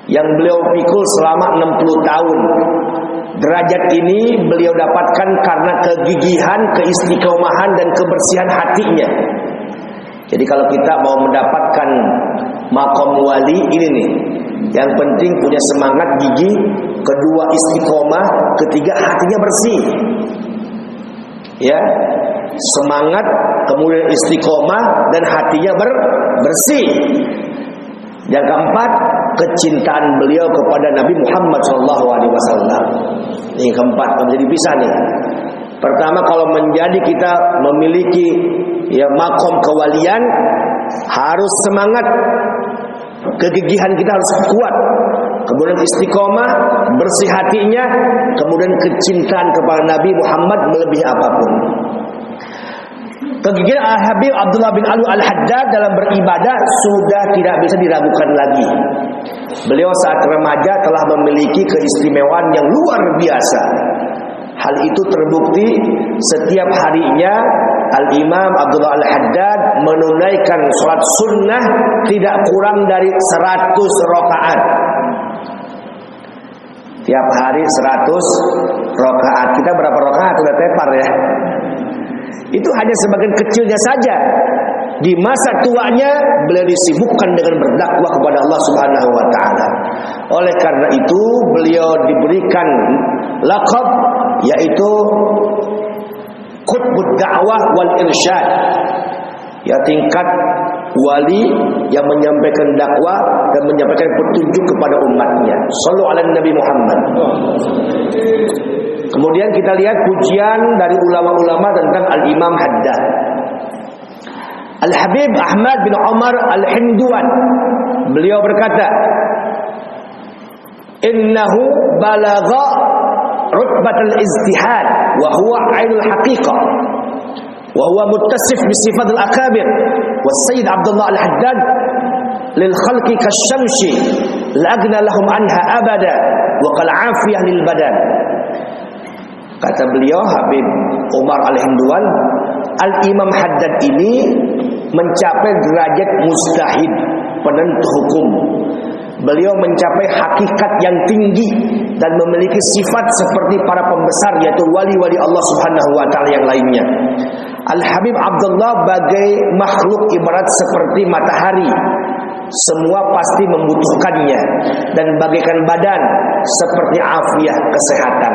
B: yang beliau pikul selama 60 tahun. Derajat ini beliau dapatkan karena kegigihan, keistiqomahan dan kebersihan hatinya. Jadi kalau kita mau mendapatkan makom wali ini nih, yang penting punya semangat, gigih, kedua istiqomah, ketiga hatinya bersih. Ya, semangat, kemudian istiqomah dan hatinya bersih. Yang keempat, kecintaan beliau kepada Nabi Muhammad SAW. Ini keempat, menjadi pisah nih. Pertama, kalau menjadi kita memiliki ya makom kewalian, harus semangat, kegigihan kita harus kuat, kemudian istiqomah, bersih hatinya, kemudian kecintaan kepada Nabi Muhammad melebihi apapun. Kegigihan Al-Habib Abdullah bin Alwi Al-Haddad dalam beribadah sudah tidak bisa diragukan lagi. Beliau saat remaja telah memiliki keistimewaan yang luar biasa. Hal itu terbukti setiap harinya Al-Imam Abdullah Al-Haddad menunaikan sholat sunnah tidak kurang dari 100 rakaat. Tiap hari 100 rakaat. Kita berapa rakaat? Sudah tepar ya. Itu hanya sebagian kecilnya saja. Di masa tuanya beliau disibukkan dengan berdakwah kepada Allah Subhanahu wa taala. Oleh karena itu beliau diberikan laqab yaitu Qutbud Da'wah wal Irsyad. Ya, tingkat wali yang menyampaikan dakwah dan menyampaikan petunjuk kepada umatnya. Shallu ala Nabi Muhammad. Kemudian kita lihat pujian dari ulama-ulama tentang Al-Imam Haddad. Al-Habib Ahmad bin Umar Al-Hinduan, beliau berkata, "Innahu balagha rutbatal ijtihad wa huwa 'ainul haqiqah wa huwa muttasif bi sifatil akabir wa Sayyid Abdullah Al-Haddad lil khalqi kasyamsi la agna lahum anha abada wa qal 'afiyah lil badan." Kata beliau Habib Umar Al-Hinduan, Al-Imam Haddad ini mencapai derajat mustahid, penentu hukum. Beliau mencapai hakikat yang tinggi dan memiliki sifat seperti para pembesar, yaitu wali-wali Allah Subhanahu wa taala yang lainnya. Al-Habib Abdullah bagai makhluk ibarat seperti matahari. Semua pasti membutuhkannya, dan bagaikan badan seperti afiah, kesehatan.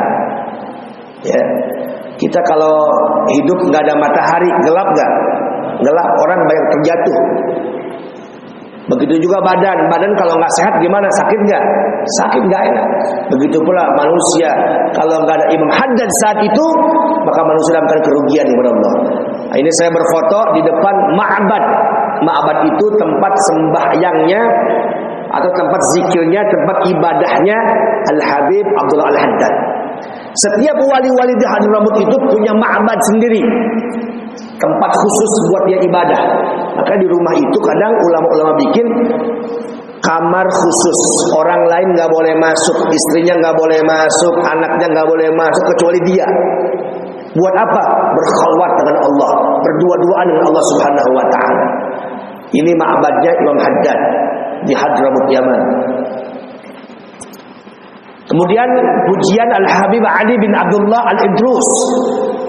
B: Ya, kita kalau hidup nggak ada matahari, gelap nggak? Gelap, orang banyak terjatuh. Begitu juga badan. Badan kalau nggak sehat gimana? Sakit nggak? Sakit nggak enak. Begitu pula manusia. Kalau nggak ada imam haddad saat itu, maka manusia akan kerugian kepada Allah. Nah, ini saya berfoto di depan ma'bad. Ma'bad itu tempat sembahyangnya atau tempat zikirnya, tempat ibadahnya Al-Habib Abdullah Al-Haddad. Setiap wali-wali di Hadramut itu punya ma'bad sendiri, tempat khusus buat dia ibadah. Maka di rumah itu kadang ulama-ulama bikin kamar khusus. Orang lain nggak boleh masuk, istrinya nggak boleh masuk, anaknya nggak boleh masuk kecuali dia. Buat apa? Berkhalwat dengan Allah, berdua-duaan dengan Allah Subhanahu wa taala. Ini ma'badnya Imam Haddad di Hadramut Yaman. Kemudian pujian Al-Habib Ali bin Abdullah Al-Idrus.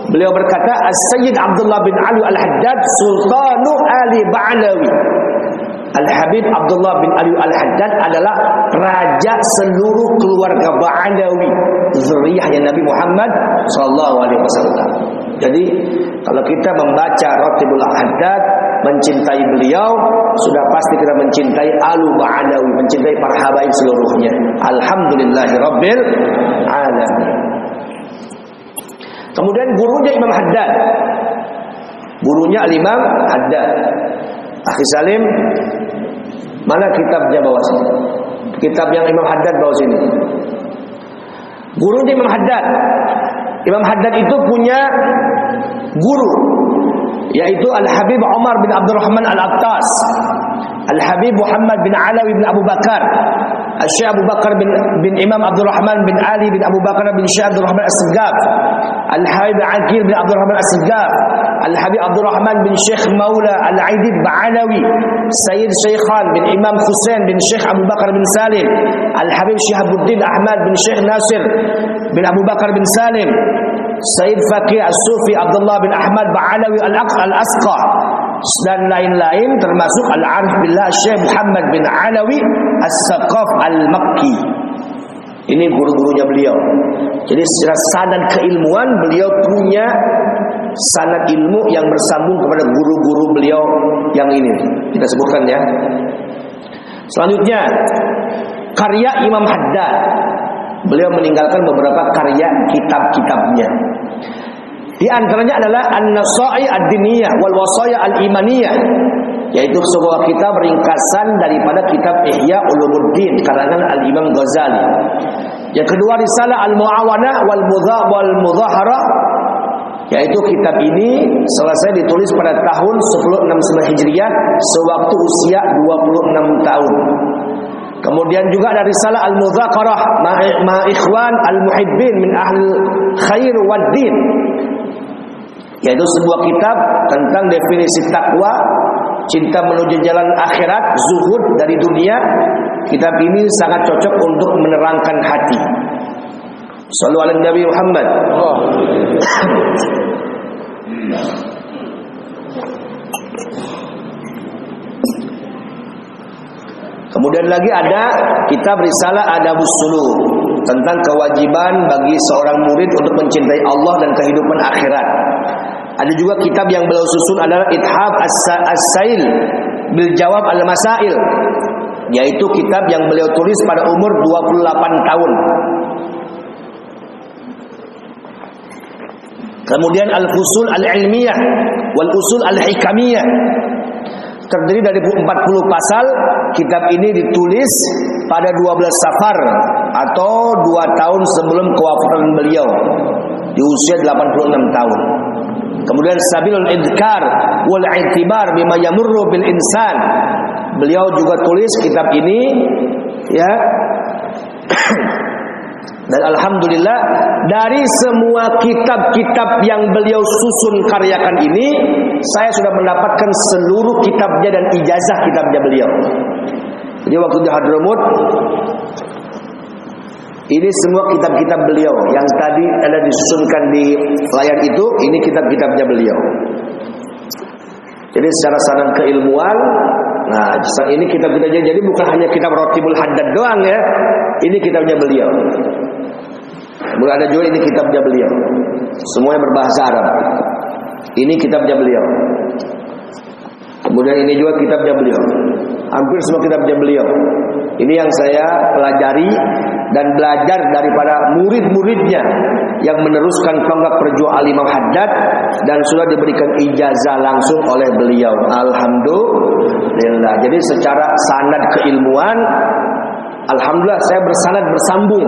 B: Beliau berkata, As-Sayyid Abdullah bin Ali Al-Haddad Sultanu Ali Ba'alawi. Al-Habib Abdullah bin Ali Al-Haddad adalah raja seluruh keluarga Ba'alawi, zuriyahnya Nabi Muhammad SAW. Jadi kalau kita membaca Ratibul Haddad, mencintai beliau, sudah pasti kita mencintai Alu Ba'alawi, mencintai para habaib seluruhnya. Alhamdulillahirabbil alamin. Kemudian gurunya Imam Haddad, gurunya Al-Imam Haddad. Akhi Salim, mana kitabnya bawa sini? Kitab yang Imam Haddad bawa sini. Gurunya Imam Haddad. Imam Haddad itu punya guru, yaitu Al-Habib Umar bin Abdurrahman Al-Attas, Al-Habib Muhammad bin Alawi bin Abu Bakar, Syekh Abu Bakar bin Imam Abdurrahman bin Ali bin Abu Bakar bin Syekh Abdurrahman As-Segaf, Al-Habib Aqil bin Abdurrahman As-Segaf, Al-Habib Abdurrahman bin Syekh Maula Al-Aidid Ba'alawi, Sayyid Syekhan bin Imam Husain bin Syekh Abu Bakar bin Salim, Al-Habib Syihabuddin Ahmad bin Syekh Nasir bin Abu Bakar bin Salim, Sayyid Faqih As-Sufi Abdullah bin Ahmad Ba'alawi Al-Asqa, dan lain-lain, termasuk Al-Arif Billah Syekh Muhammad bin Alawi As-Saqaf Al-Makki. Ini guru-gurunya beliau. Jadi secara sanad keilmuan, beliau punya sanad ilmu yang bersambung kepada guru-guru beliau yang ini kita sebutkan ya. Selanjutnya, karya Imam Haddad. Beliau meninggalkan beberapa karya kitab-kitabnya. Di antaranya adalah An-Nasa'i Ad-Diniyah wal Wasaya Al-Imaniyah, yaitu sebuah kitab ringkasan daripada kitab Ihya Ulumuddin karangan Al-Imam Ghazali. Yang kedua, Risalah Al-Mu'awanah wal Mudhaharah, yaitu kitab ini selesai ditulis pada tahun 1069 Hijriah sewaktu usia 26 tahun. Kemudian juga ada Risalah Al-Mudzakarah ma Ikhwan Al-Muhibbin min Ahli Khair wad Din, yaitu sebuah kitab tentang definisi takwa, cinta menuju jalan akhirat, zuhud dari dunia. Kitab ini sangat cocok untuk menerangkan hati. Shallu ala Nabi Muhammad. Kemudian lagi ada kitab Risalah Adabus Suluk, tentang kewajiban bagi seorang murid untuk mencintai Allah dan kehidupan akhirat. Ada juga kitab yang beliau susun adalah Ithaf As-Sail bil Jawab Al-Masail, yaitu kitab yang beliau tulis pada umur 28 tahun. Kemudian Al-Fusul Al-Ilmiyah wal Usul Al-Hikamiyah, terdiri dari 40 pasal. Kitab ini ditulis pada 12 Safar atau 2 tahun sebelum kewafatan beliau di usia 86 tahun. Kemudian Sabilul Idkar wal I'tibar bima yamurru bil insan, beliau juga tulis kitab ini ya. Dan alhamdulillah, dari semua kitab-kitab yang beliau susun karyakan ini, saya sudah mendapatkan seluruh kitabnya dan ijazah kitabnya beliau. Jadi waktu di Hadramut, ini semua kitab-kitab beliau yang tadi ada disusunkan di layar itu, ini kitab-kitabnya beliau. Jadi secara sanad keilmuan, nah ini kitab-kitabnya, jadi bukan hanya kitab Ratibul Haddad doang ya, ini kitabnya beliau. Kemudian ada juga ini kitabnya beliau, semuanya berbahasa Arab. Ini kitabnya beliau. Kemudian ini juga kitabnya beliau. Hampir semua kitabnya beliau. Ini yang saya pelajari dan belajar daripada murid-muridnya yang meneruskan tonggak perjuangan Imam Haddad dan sudah diberikan ijazah langsung oleh beliau. Alhamdulillah. Jadi secara sanad keilmuan, alhamdulillah saya bersanad bersambung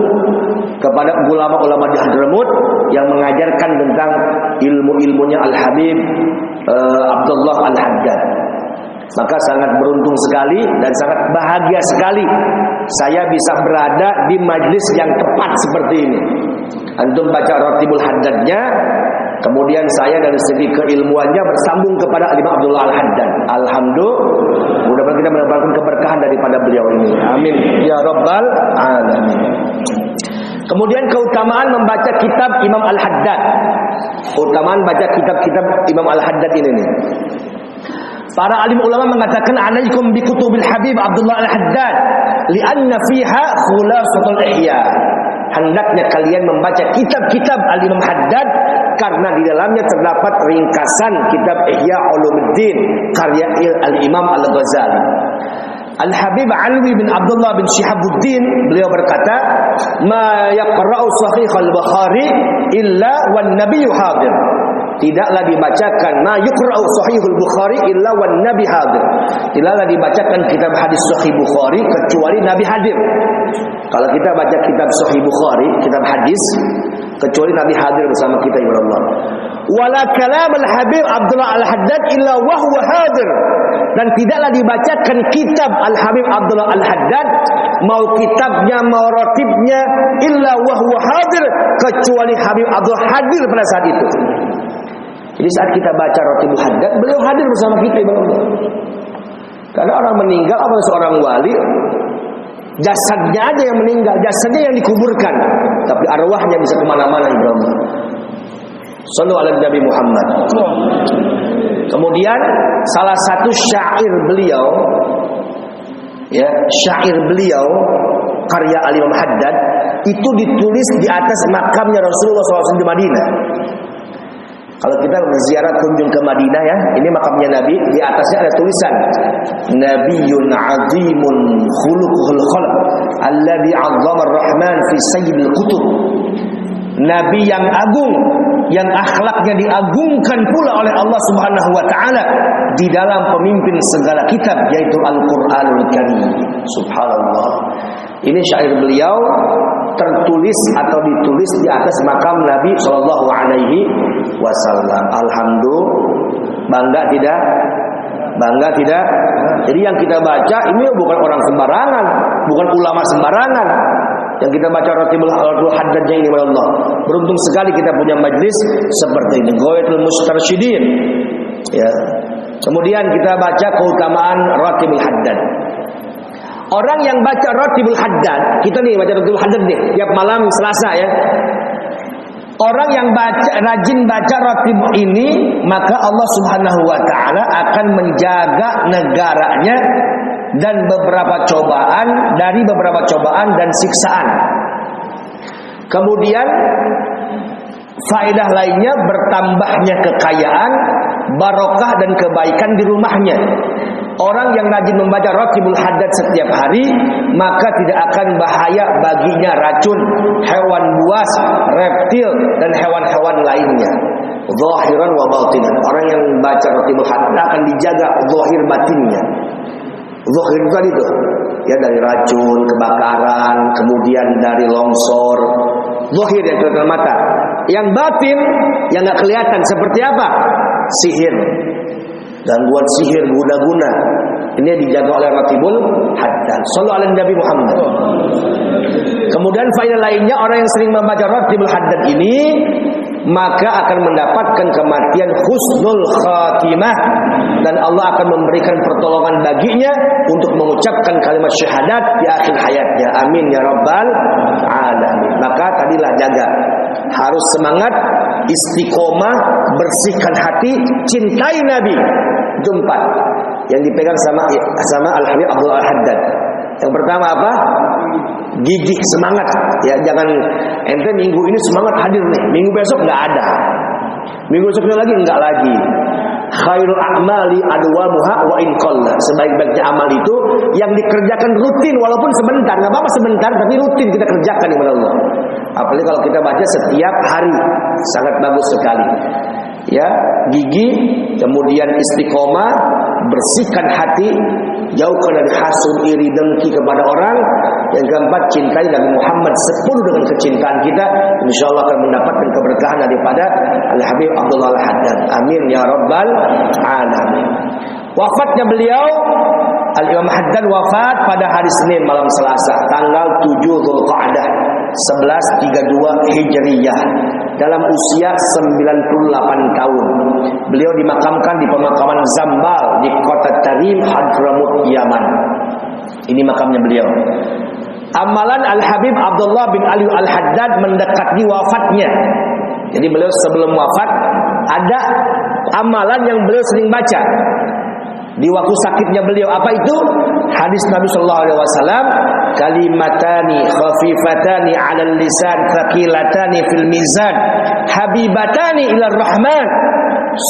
B: kepada ulama-ulama di Hadramut yang mengajarkan tentang ilmu-ilmunya Al-Habib Abdullah Al-Haddad. Maka sangat beruntung sekali dan sangat bahagia sekali saya bisa berada di majlis yang tepat seperti ini. Antum baca Ratibul Haddadnya, kemudian saya dari segi keilmuannya bersambung kepada Imam Abdullah Al-Haddad. Alhamdulillah, mudah-mudahan kita mendapatkan keberkahan daripada beliau ini. Amin ya rabbal alamin. Kemudian keutamaan membaca kitab Imam Al-Haddad. Keutamaan baca kitab-kitab Imam Al-Haddad ini nih. Para alim ulama mengatakan alaikum bi kutubil Habib Abdullah Al-Haddad li'anna fiha khulasatul ihya. Hendaknya kalian membaca kitab-kitab Al-Imam Haddad karena di dalamnya terdapat ringkasan kitab Ihya Ulumuddin karya Al-Imam Al-Ghazali. Al-Habib Alwi bin Abdullah bin Shihabuddin beliau berkata, "Ma yaqra'u sahih al-Bukhari illa wan nabiyyu hadir." Tidaklah dibacakan ma yuqra'u sahihul Bukhari illa wan nabi hadir. Tidaklah dibacakan kitab hadis sahih Bukhari kecuali Nabi hadir. Kalau kita baca kitab sahih Bukhari, kitab hadis, kecuali Nabi hadir bersama kita ya Allah. Wala kalam al-Habib Abdullah Al-Haddad illa wa huwa hadir. Dan tidaklah dibacakan kitab Al-Habib Abdullah Al-Haddad, mau kitabnya mau ratibnya, illa wa huwa hadir, kecuali Habib Abdullah hadir pada saat itu. Jadi saat kita baca Ratibul Haddad, beliau hadir bersama kita ya Allah. Karena orang meninggal atau seorang wali, jasadnya aja yang meninggal, jasadnya yang dikuburkan, tapi arwahnya bisa kemana-mana ya Allah. Sallu ala Nabi Muhammad. Kemudian salah satu syair beliau, ya, syair beliau karya Al-Imam Haddad itu ditulis di atas makamnya Rasulullah SAW di Madinah. Kalau kita berziarah kunjung ke Madinah ya, ini makamnya Nabi, di atasnya ada tulisan Nabiyyun azimun khuluquhul khalq alladhi 'azzama ar-Rahman fi sayyidil kutub. Nabi yang agung, yang akhlaknya diagungkan pula oleh Allah Subhanahu wa taala di dalam pemimpin segala kitab, yaitu Al-Qur'anul Karim. Subhanallah. Ini syair beliau tertulis atau ditulis di atas makam Nabi sallallahu alaihi wasallam. Alhamdulillah. Bangga tidak? Bangga tidak? Jadi yang kita baca ini bukan orang sembarangan, bukan ulama sembarangan. Yang kita baca Ratibul Haddadnya ini oleh Allah. Beruntung sekali kita punya majlis seperti ini. Ghayatul Mustarsyidin. Ya. Kemudian kita baca keutamaan Ratibul Haddad. Orang yang baca Ratibul Haddad, kita nih baca Ratibul Haddad nih tiap malam Selasa ya. Orang yang rajin baca Ratib ini, maka Allah Subhanahu wa taala akan menjaga negaranya dan beberapa cobaan dan siksaan. Kemudian faedah lainnya bertambahnya kekayaan, barokah dan kebaikan di rumahnya. Orang yang rajin membaca Ratibul Haddad setiap hari, maka tidak akan bahaya baginya racun, hewan buas, reptil dan hewan-hewan lainnya. Zahiran wa batinan. Orang yang baca Ratibul Haddad akan dijaga zahir batinnya. Zahir tadi itu ya, dari racun, kebakaran, kemudian dari longsor. Zahir yang kelihatan mata. Yang batin yang enggak kelihatan seperti apa? Sihir. Gangguan sihir, guna-guna. Ini dijaga oleh Ratibul Haddad. Sallu ala Nabi Muhammad. Kemudian faedah lainnya, orang yang sering membaca Ratibul Haddad ini maka akan mendapatkan kematian husnul khatimah, dan Allah akan memberikan pertolongan baginya untuk mengucapkan kalimat syahadat di akhir hayatnya. Amin ya rabbal alamin. Maka tadilah jaga, harus semangat, istiqomah, bersihkan hati, cintai Nabi. Itu 4 yang dipegang sama Al-Habib Abdullah Al-Haddad. Yang pertama apa? Gigih, semangat. Ya, jangan ente minggu ini semangat hadir nih, minggu besok nggak ada, minggu besoknya lagi nggak lagi. Khairul a'mali adwamuha wa in qalla. Sebaik-baiknya amal itu yang dikerjakan rutin walaupun sebentar. Enggak apa-apa sebentar tapi rutin kita kerjakan kepada Allah. Apalagi kalau kita baca setiap hari, sangat bagus sekali. Ya, gigi, kemudian istiqomah, bersihkan hati, jauhkan dari hasud, iri, dengki kepada orang. Yang keempat, cintai Nabi Muhammad sepenuh dengan kecintaan kita. InsyaAllah akan mendapatkan keberkahan daripada Al-Habib Abdullah Al-Haddad. Amin ya rabbal alamin. Wafatnya beliau, Al-Imam Haddad wafat pada hari Senin malam Selasa, tanggal 7 Dzulqa'dah 1132 Hijriyah, dalam usia 98 tahun. Beliau dimakamkan di pemakaman Zambal di kota Tarim, Hadramut, Yaman. Ini makamnya beliau. Amalan Al-Habib Abdullah bin Ali Al-Haddad mendekati wafatnya. Jadi beliau sebelum wafat ada amalan yang beliau sering baca di waktu sakitnya beliau. Apa itu? Hadis Nabi sallallahu alaihi wasallam, kalimatani khafifatani 'alal lisan thaqilatani fil mizan habibatani ila rahman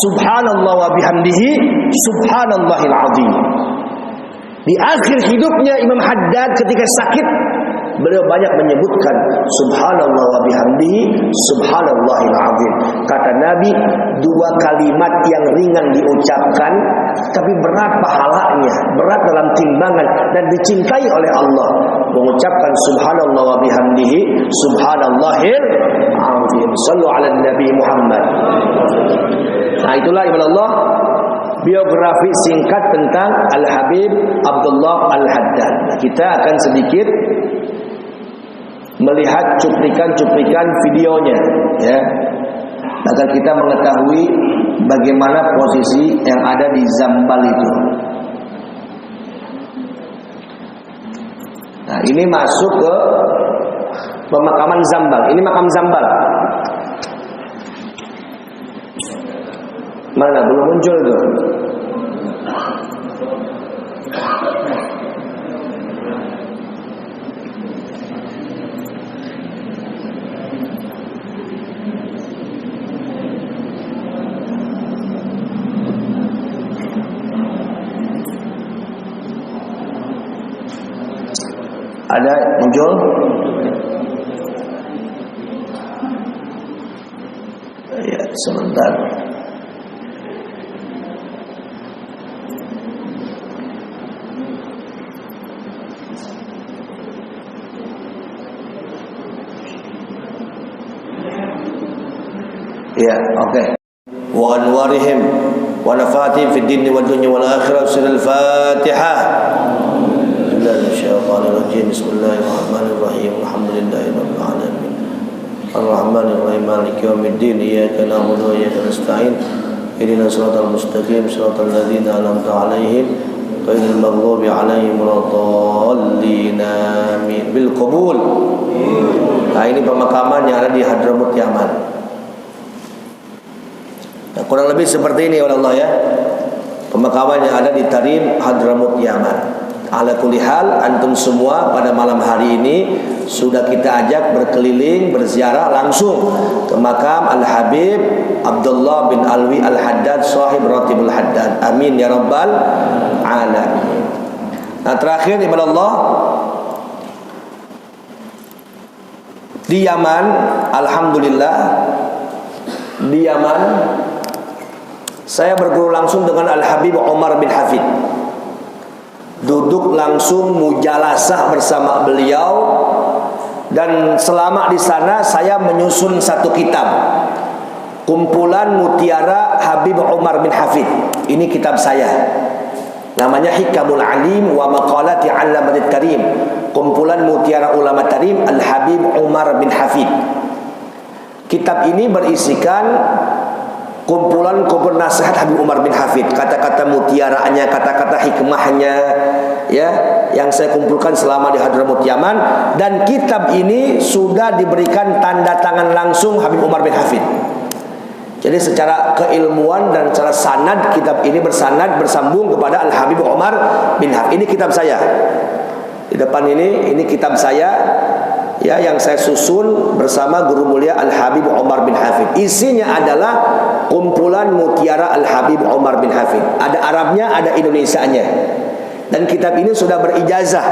B: subhanallah wa bihamdihi subhanallahil azim. Di akhir hidupnya Imam Haddad ketika sakit, beliau banyak menyebutkan subhanallah wa bihamdihi subhanallahil azim. Kata Nabi, dua kalimat yang ringan diucapkan tapi berat pahalanya, berat dalam timbangan dan dicintai oleh Allah. Mengucapkan subhanallah wa bihamdihi subhanallahil azim. Sallu ala Nabi Muhammad. Nah, itulah ibadah Allah, biografi singkat tentang Al-Habib Abdullah Al-Haddad. Kita akan sedikit melihat cuplikan-cuplikan videonya, ya, agar kita mengetahui bagaimana posisi yang ada di Zambal itu. Nah, ini masuk ke pemakaman Zambal. Ini makam Zambal. Mana belum muncul itu? Ada muncul? Ya, sebentar. Ya, oke. Wa anwarihim wa nafatihim fid din wad dunya wal akhirah. Surah Al-Fatihah. Bismillahirrahmanirrahim. Alhamdulillahirabbil alamin. Ar-Rahmanir-Rahim. Maliki yaumiddin. Iyyaka na'budu wa iyyaka nasta'in. Ihdinas siratal mustaqim. Siratal ladzina an'amta 'alaihim ghairil maghdubi 'alaihim waladdallin. Amin. Bil qabul. Nah, ini pemakaman yang ada di Hadramut, Yaman. Nah, kurang lebih seperti ini oleh Allah, ya. Pemakaman yang ada di Tarim, Hadramut, Yaman. Ala kulli hal, antum semua pada malam hari ini sudah kita ajak berkeliling, berziarah langsung ke makam Al-Habib Abdullah bin Alwi Al-Haddad, sahib Ratibul Haddad. Amin ya rabbal alamin. Nah, terakhir ibadah Allah, di Yaman, alhamdulillah, di Yaman saya berguru langsung dengan Al-Habib Umar bin Hafid. Duduk langsung mujalasah bersama beliau, dan selama di sana saya menyusun satu kitab, kumpulan mutiara Habib Umar bin Hafid. Ini kitab saya, namanya Hikamul Alim wa Maqalati 'Allamatil Karim, kumpulan mutiara ulama Tarim Al-Habib Umar bin Hafid. Kitab ini berisikan kumpulan nasihat Habib Umar bin Hafid, kata-kata mutiaranya, kata-kata hikmahnya, ya, yang saya kumpulkan selama di Hadramut, Yaman. Dan kitab ini sudah diberikan tanda tangan langsung Habib Umar bin Hafid. Jadi secara keilmuan dan secara sanad, kitab ini bersanad bersambung kepada Al Habib Umar bin Hafid. Ini kitab saya. Di depan ini kitab saya. ya, yang saya susun bersama Guru Mulia Al-Habib Omar bin Hafid. Isinya adalah kumpulan mutiara Al-Habib Omar bin Hafid. Ada Arabnya, ada Indonesianya. Dan kitab ini sudah berijazah.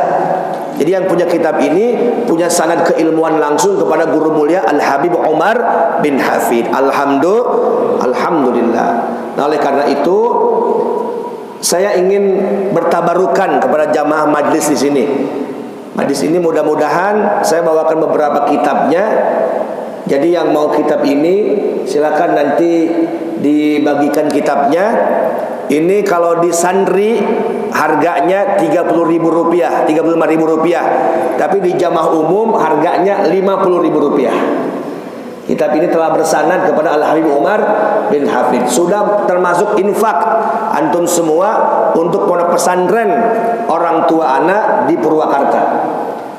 B: Jadi yang punya kitab ini punya sanad keilmuan langsung kepada Guru Mulia Al-Habib Omar bin Hafid. Alhamdulillah. Nah, oleh karena itu saya ingin bertabarukan kepada jamaah majlis di sini. Majlis ini mudah-mudahan saya bawakan beberapa kitabnya. Jadi yang mau kitab ini silakan nanti dibagikan kitabnya. Ini kalau di santri harganya Rp30.000, Rp35.000. Tapi di jamaah umum harganya Rp50.000. Kitab ini telah bersanad kepada Al-Habib Umar bin Hafid. Sudah termasuk infak antum semua untuk pondok pesantren orang tua anak di Purwakarta.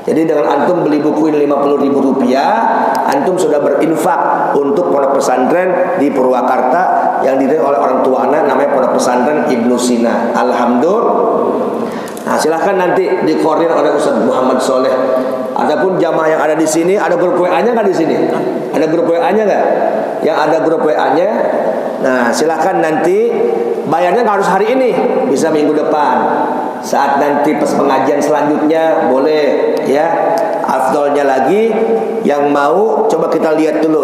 B: Jadi dengan antum beli buku ini Rp50.000, antum sudah berinfak untuk pondok pesantren di Purwakarta yang didirikan oleh orang tua anak, namanya Pondok Pesantren Ibnu Sina. Alhamdulillah. Nah, silahkan nanti dikoordinir oleh Ustaz Muhammad Soleh. Adapun jamaah yang ada di sini, ada grup WA-nya nggak di sini? Ada grup WA-nya nggak? Yang ada grup WA-nya, nah silahkan nanti bayarnya nggak harus hari ini, bisa minggu depan. Saat nanti pas pengajian selanjutnya boleh, ya. Afdolnya lagi yang mau coba kita lihat dulu.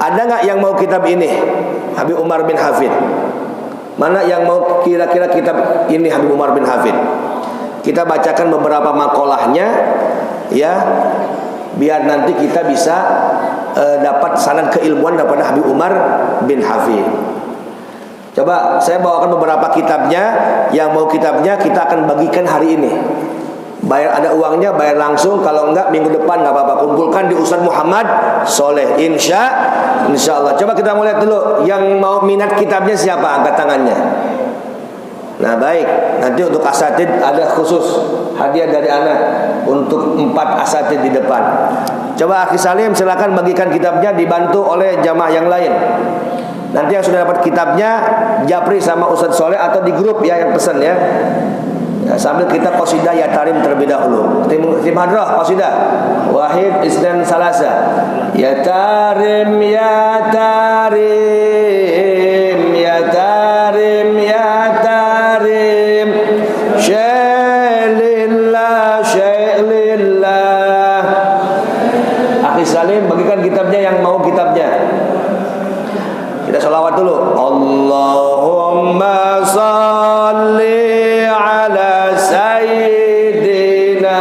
B: Ada nggak yang mau kitab ini? Habib Umar bin Hafid. Mana yang mau kira-kira kitab ini Habib Umar bin Hafid? Kita bacakan beberapa makolahnya, ya, biar nanti kita bisa dapat sanad keilmuan daripada Habib Umar bin Hafid. Coba saya bawakan beberapa kitabnya. Yang mau kitabnya kita akan bagikan hari ini. Bayar, ada uangnya bayar langsung. Kalau enggak minggu depan nggak apa-apa. Kumpulkan di Ustaz Muhammad Soleh. Insya Allah. Coba kita mau lihat dulu. Yang mau minat kitabnya siapa? Angkat tangannya. Nah baik. Nanti untuk asatid ada khusus hadiah dari anak untuk 4 asatid di depan. Coba Akhi Salim silakan bagikan kitabnya, dibantu oleh jamaah yang lain. Nanti yang sudah dapat kitabnya japri sama Ustaz Soleh atau di grup ya yang pesan ya. Ya, sambil kita qasidah ya tarim terlebih dahulu. Tim hadrah qasidah. Wahid Isnan Salasa. Ya tarim ya tarim ya tarim ya tarim. Syailillah syailillah. Akhi Salim bagikan kitabnya yang mau kitabnya. Kita sholawat dulu. Allahumma salli ala sayyidina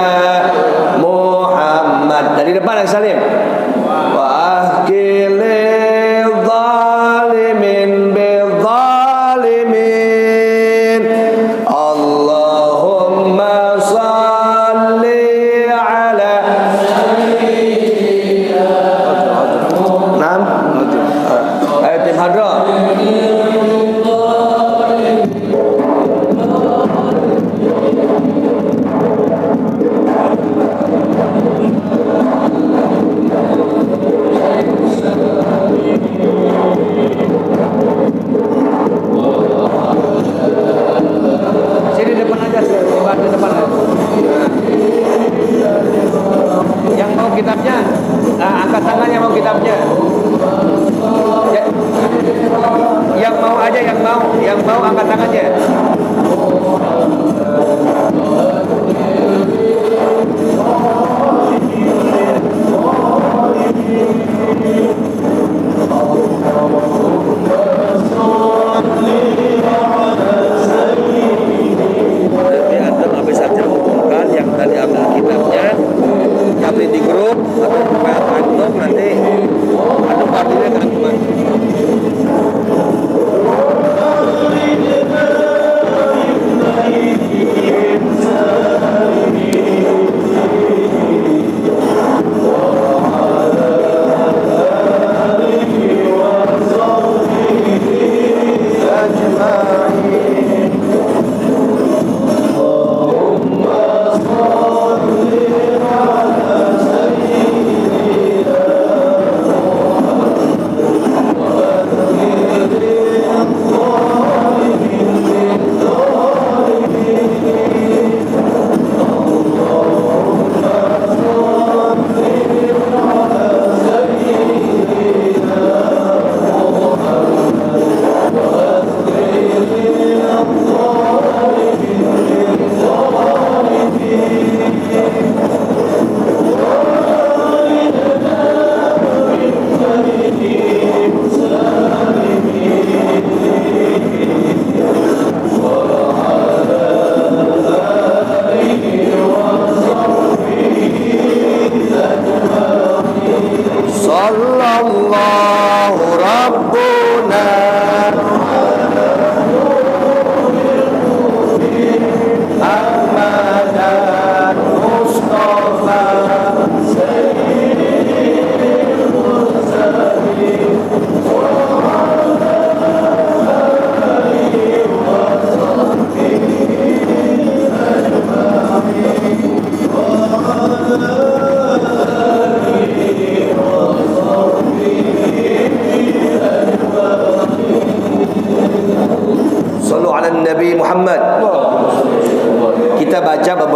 B: Muhammad. Dari depan Akhi Salim. Wa ahkili zalimin bizalimin. Allahumma salli ala sayyidina Muhammad. Tim hadrah. Sini depan aja, di depan aja. Yang mau kitabnya, angkat tangan yang mau kitabnya. Ya, yang mau aja, yang mau angkat tangannya. Nanti antum habis saja umumkan yang tadi ambil kitabnya, tapi di grup atau antum nanti antum partinya ke antum. Thank you.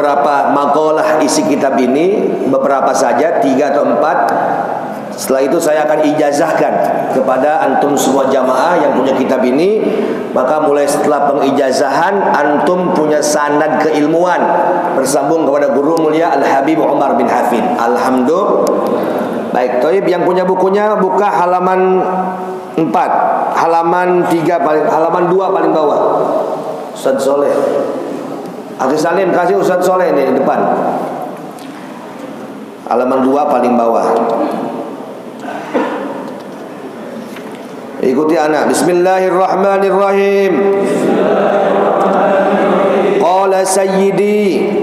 B: beberapa makalah isi kitab ini, beberapa saja, 3 atau 4. Setelah itu saya akan ijazahkan kepada antum semua jamaah yang punya kitab ini. Maka mulai setelah pengijazahan, antum punya sanad keilmuan bersambung kepada guru mulia Al-Habib Umar bin Hafid. Alhamdulillah. Baik, Toib yang punya bukunya buka halaman 4, halaman 3 paling, halaman 2 paling bawah. Ustaz Soleh, Akhi Salim kasih Ustaz Soleh ini di depan. Halaman 2 paling bawah. Ikuti anak. Bismillahirrahmanirrahim. Qala sayyidi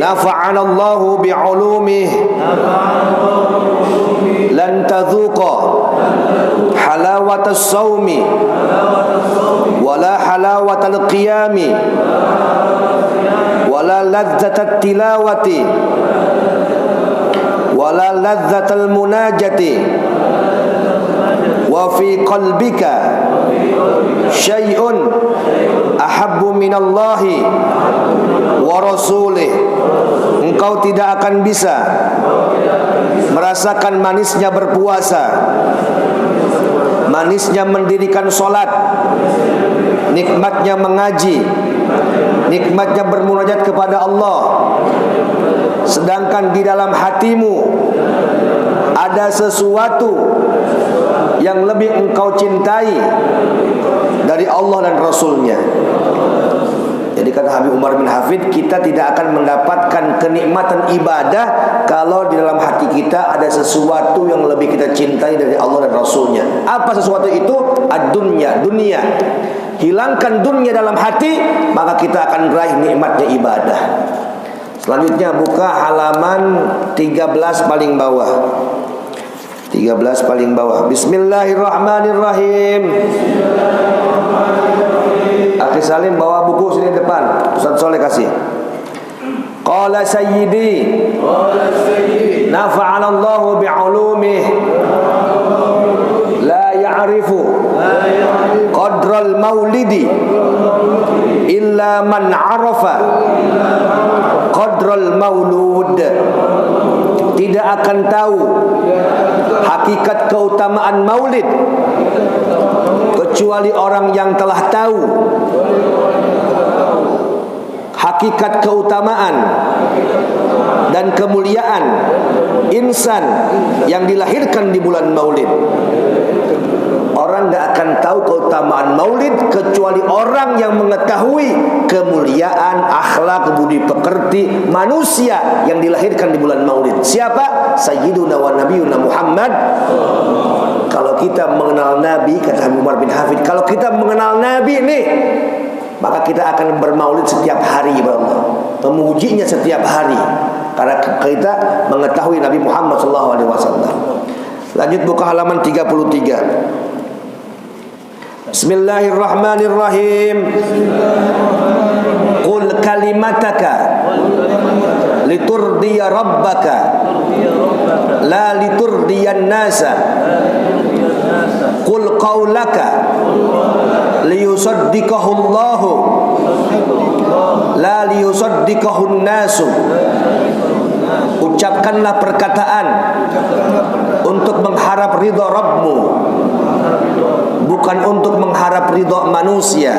B: nafa'ana Allahu bi'ulumih lan tadhuqa halawatas sawmi wala halawatal qiyami wala ladzatat tilawati wala ladzatal munajati wa fi qalbika syai'un ahabbu minallahi wa rasulih. Engkau tidak akan bisa merasakan manisnya berpuasa, manisnya mendirikan sholat, nikmatnya mengaji, nikmatnya bermunajat kepada Allah, sedangkan di dalam hatimu ada sesuatu yang lebih engkau cintai dari Allah dan Rasulnya. Jadi kata Habib Umar bin Hafid, kita tidak akan mendapatkan kenikmatan ibadah kalau di dalam hati kita ada sesuatu yang lebih kita cintai dari Allah dan Rasulnya. Apa sesuatu itu? Ad-dunya, dunia. Hilangkan dunia dalam hati, maka kita akan meraih nikmatnya ibadah. Selanjutnya buka halaman 13 paling bawah. 13 paling bawah. Bismillahirrahmanirrahim. Akhi Salim bawa buku sini depan. Ustaz Soleh kasih. Qala sayyidi nafa'ana Allahu bi'ulumih la ya'rifu qadral maulidi illa man 'arafa qadral maulud. Tidak akan tahu hakikat keutamaan maulid kecuali orang yang telah tahu hakikat keutamaan dan kemuliaan insan yang dilahirkan di bulan maulid. Orang tidak akan tahu keutamaan maulid kecuali orang yang mengetahui kemuliaan, akhlak, budi pekerti manusia yang dilahirkan di bulan maulid. Siapa? Sayyiduna wa Nabiyuna Muhammad. Kalau kita mengenal Nabi, kata Habib Umar bin Hafid, kalau kita mengenal Nabi nih, maka kita akan bermaulid setiap hari, memujinya setiap hari, karena kita mengetahui Nabi Muhammad SAW. Lanjut buka halaman 33. Bismillahirrahmanirrahim. Qul kalimataka liturdiya rabbaka la liturdiyan nasa. Qul qawlaka liyusaddiqahu Allahu la liyusaddiqahu nasu. Ucapkanlah perkataan untuk mengharap ridha Rabbmu, bukan untuk mengharap ridha manusia.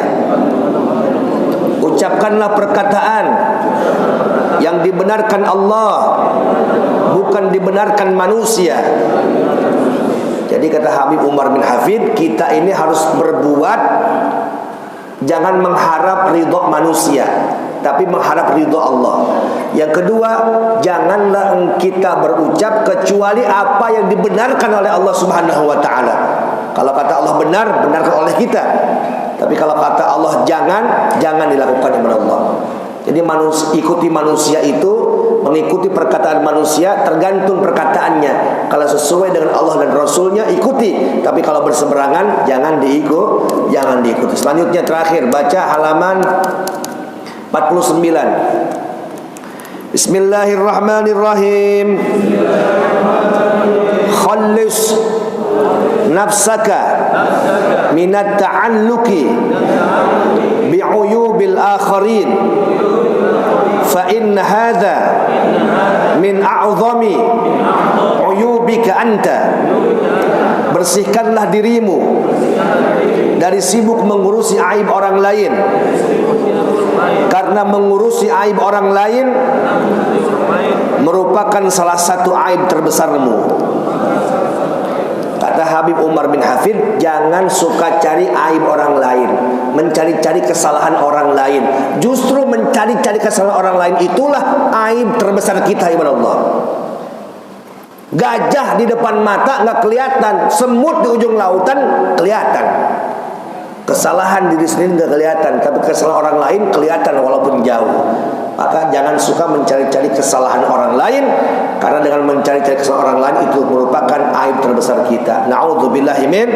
B: Ucapkanlah perkataan yang dibenarkan Allah, bukan dibenarkan manusia. Jadi kata Habib Umar bin Hafid, kita ini harus berbuat, jangan mengharap ridha manusia, tapi mengharap ridha Allah. Yang kedua, janganlah kita berucap kecuali apa yang dibenarkan oleh Allah Subhanahu wa taala. Kalau kata Allah benar, benarkan oleh kita. Tapi kalau kata Allah jangan, jangan dilakukan oleh Allah. Jadi ikuti manusia itu, mengikuti perkataan manusia tergantung perkataannya. Kalau sesuai dengan Allah dan Rasulnya, ikuti. Tapi kalau berseberangan, jangan diikuti. Selanjutnya terakhir, baca halaman 49. Bismillahirrahmanirrahim. Khallis nafsaka minat ta'alluqi bi'uyubil akharin fa inna hadza min a'zami uyubika anta. Bersihkanlah dirimu dari sibuk mengurusi aib orang lain, karena mengurusi aib orang lain merupakan salah satu aib terbesarmu. Kata Habib Umar bin Hafid, jangan suka cari aib orang lain, mencari-cari kesalahan orang lain. Justru mencari-cari kesalahan orang lain itulah aib terbesar kita, ibadah Allah. Gajah di depan mata nggak kelihatan, semut di ujung lautan kelihatan. Kesalahan diri sendiri nggak kelihatan, tapi kesalahan orang lain kelihatan walaupun jauh. Maka jangan suka mencari-cari kesalahan orang lain, karena dengan mencari-cari kesalahan orang lain itu merupakan aib terbesar kita. Na'udzubillahi min.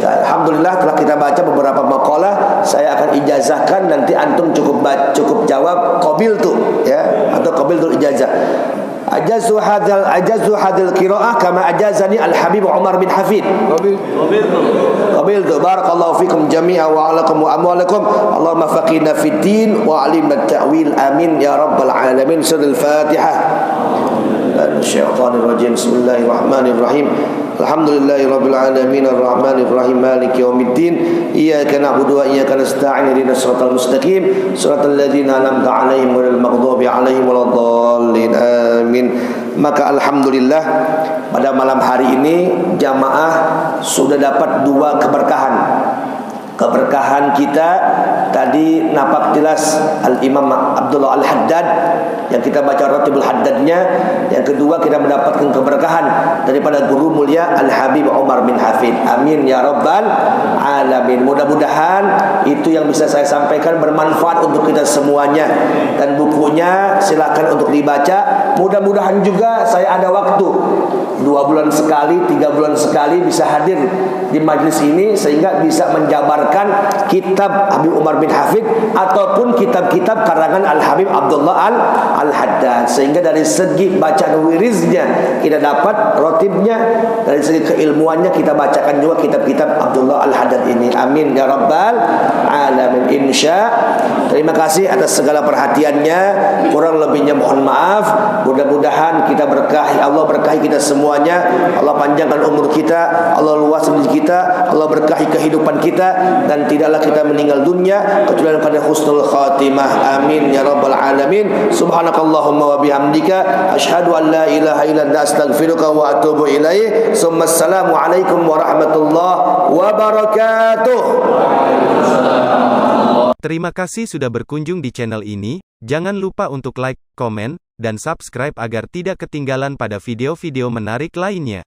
B: Alhamdulillah telah kita baca beberapa maqalah. Saya akan ijazahkan, nanti antum cukup jawab qabil tuh ya, atau qabil tuh ijazah. Ajazu hadal qiraah kama ajazani Al Habib Umar bin Hafid. Qabil tu. Barakallahu fikum jami'an wa alakum wa amwalakum. Allahumma faqihna fid din wa alimna ta'wil. Amin ya rabbal alamin. Surah Al-Fatihah. Syaitanir rajim. Bismillahirrahmanirrahim. Alhamdulillahi rabbil alamin arrahmanir rahim maliki yaumiddin iyyaka na'budu wa iyyaka nasta'in ihdinas siratal mustaqim siratal ladzina an'amta 'alaihim ghairil maghdubi alaihim waladdallin amin. Maka alhamdulillah pada malam hari ini jamaah sudah dapat dua keberkahan. Keberkahan kita tadi napak jelas Al-Imam Abdullah Al-Haddad yang kita baca Ratibul Haddadnya. Yang kedua kita mendapatkan keberkahan daripada guru mulia Al-Habib Umar bin Hafid. Amin ya rabbal alamin. Mudah-mudahan itu yang bisa saya sampaikan bermanfaat untuk kita semuanya. Dan bukunya silakan untuk dibaca. Mudah-mudahan juga saya ada waktu 2 bulan sekali, 3 bulan sekali bisa hadir di majlis ini, sehingga bisa menjabarkan kitab Habib Umar bin Hafid ataupun kitab-kitab karangan Al-Habib Abdullah Al-Haddad. Sehingga dari segi bacaan wiriznya kita dapat rotibnya, dari segi keilmuannya kita bacakan juga kitab-kitab Abdullah Al-Haddad ini. Amin ya rabbal alamin. Insya. Terima kasih atas segala perhatiannya. Kurang lebihnya mohon maaf. Mudah-mudahan kita berkahi, Allah berkahi kita semuanya. Allah panjangkan umur kita, Allah luaskan rezeki kita, Allah berkahi kehidupan kita, dan tidaklah kita meninggal dunia kecuali pada husnul khatimah. Amin ya rabbal alamin. Subhanakallahumma wa bihamdika asyhadu an la ilaha illa anta astaghfiruka wa atubu ilaik. Assalamu alaikum warahmatullahi wabarakatuh.
C: Terima kasih sudah berkunjung di channel ini. Jangan lupa untuk like, komen, dan subscribe agar tidak ketinggalan pada video-video menarik lainnya.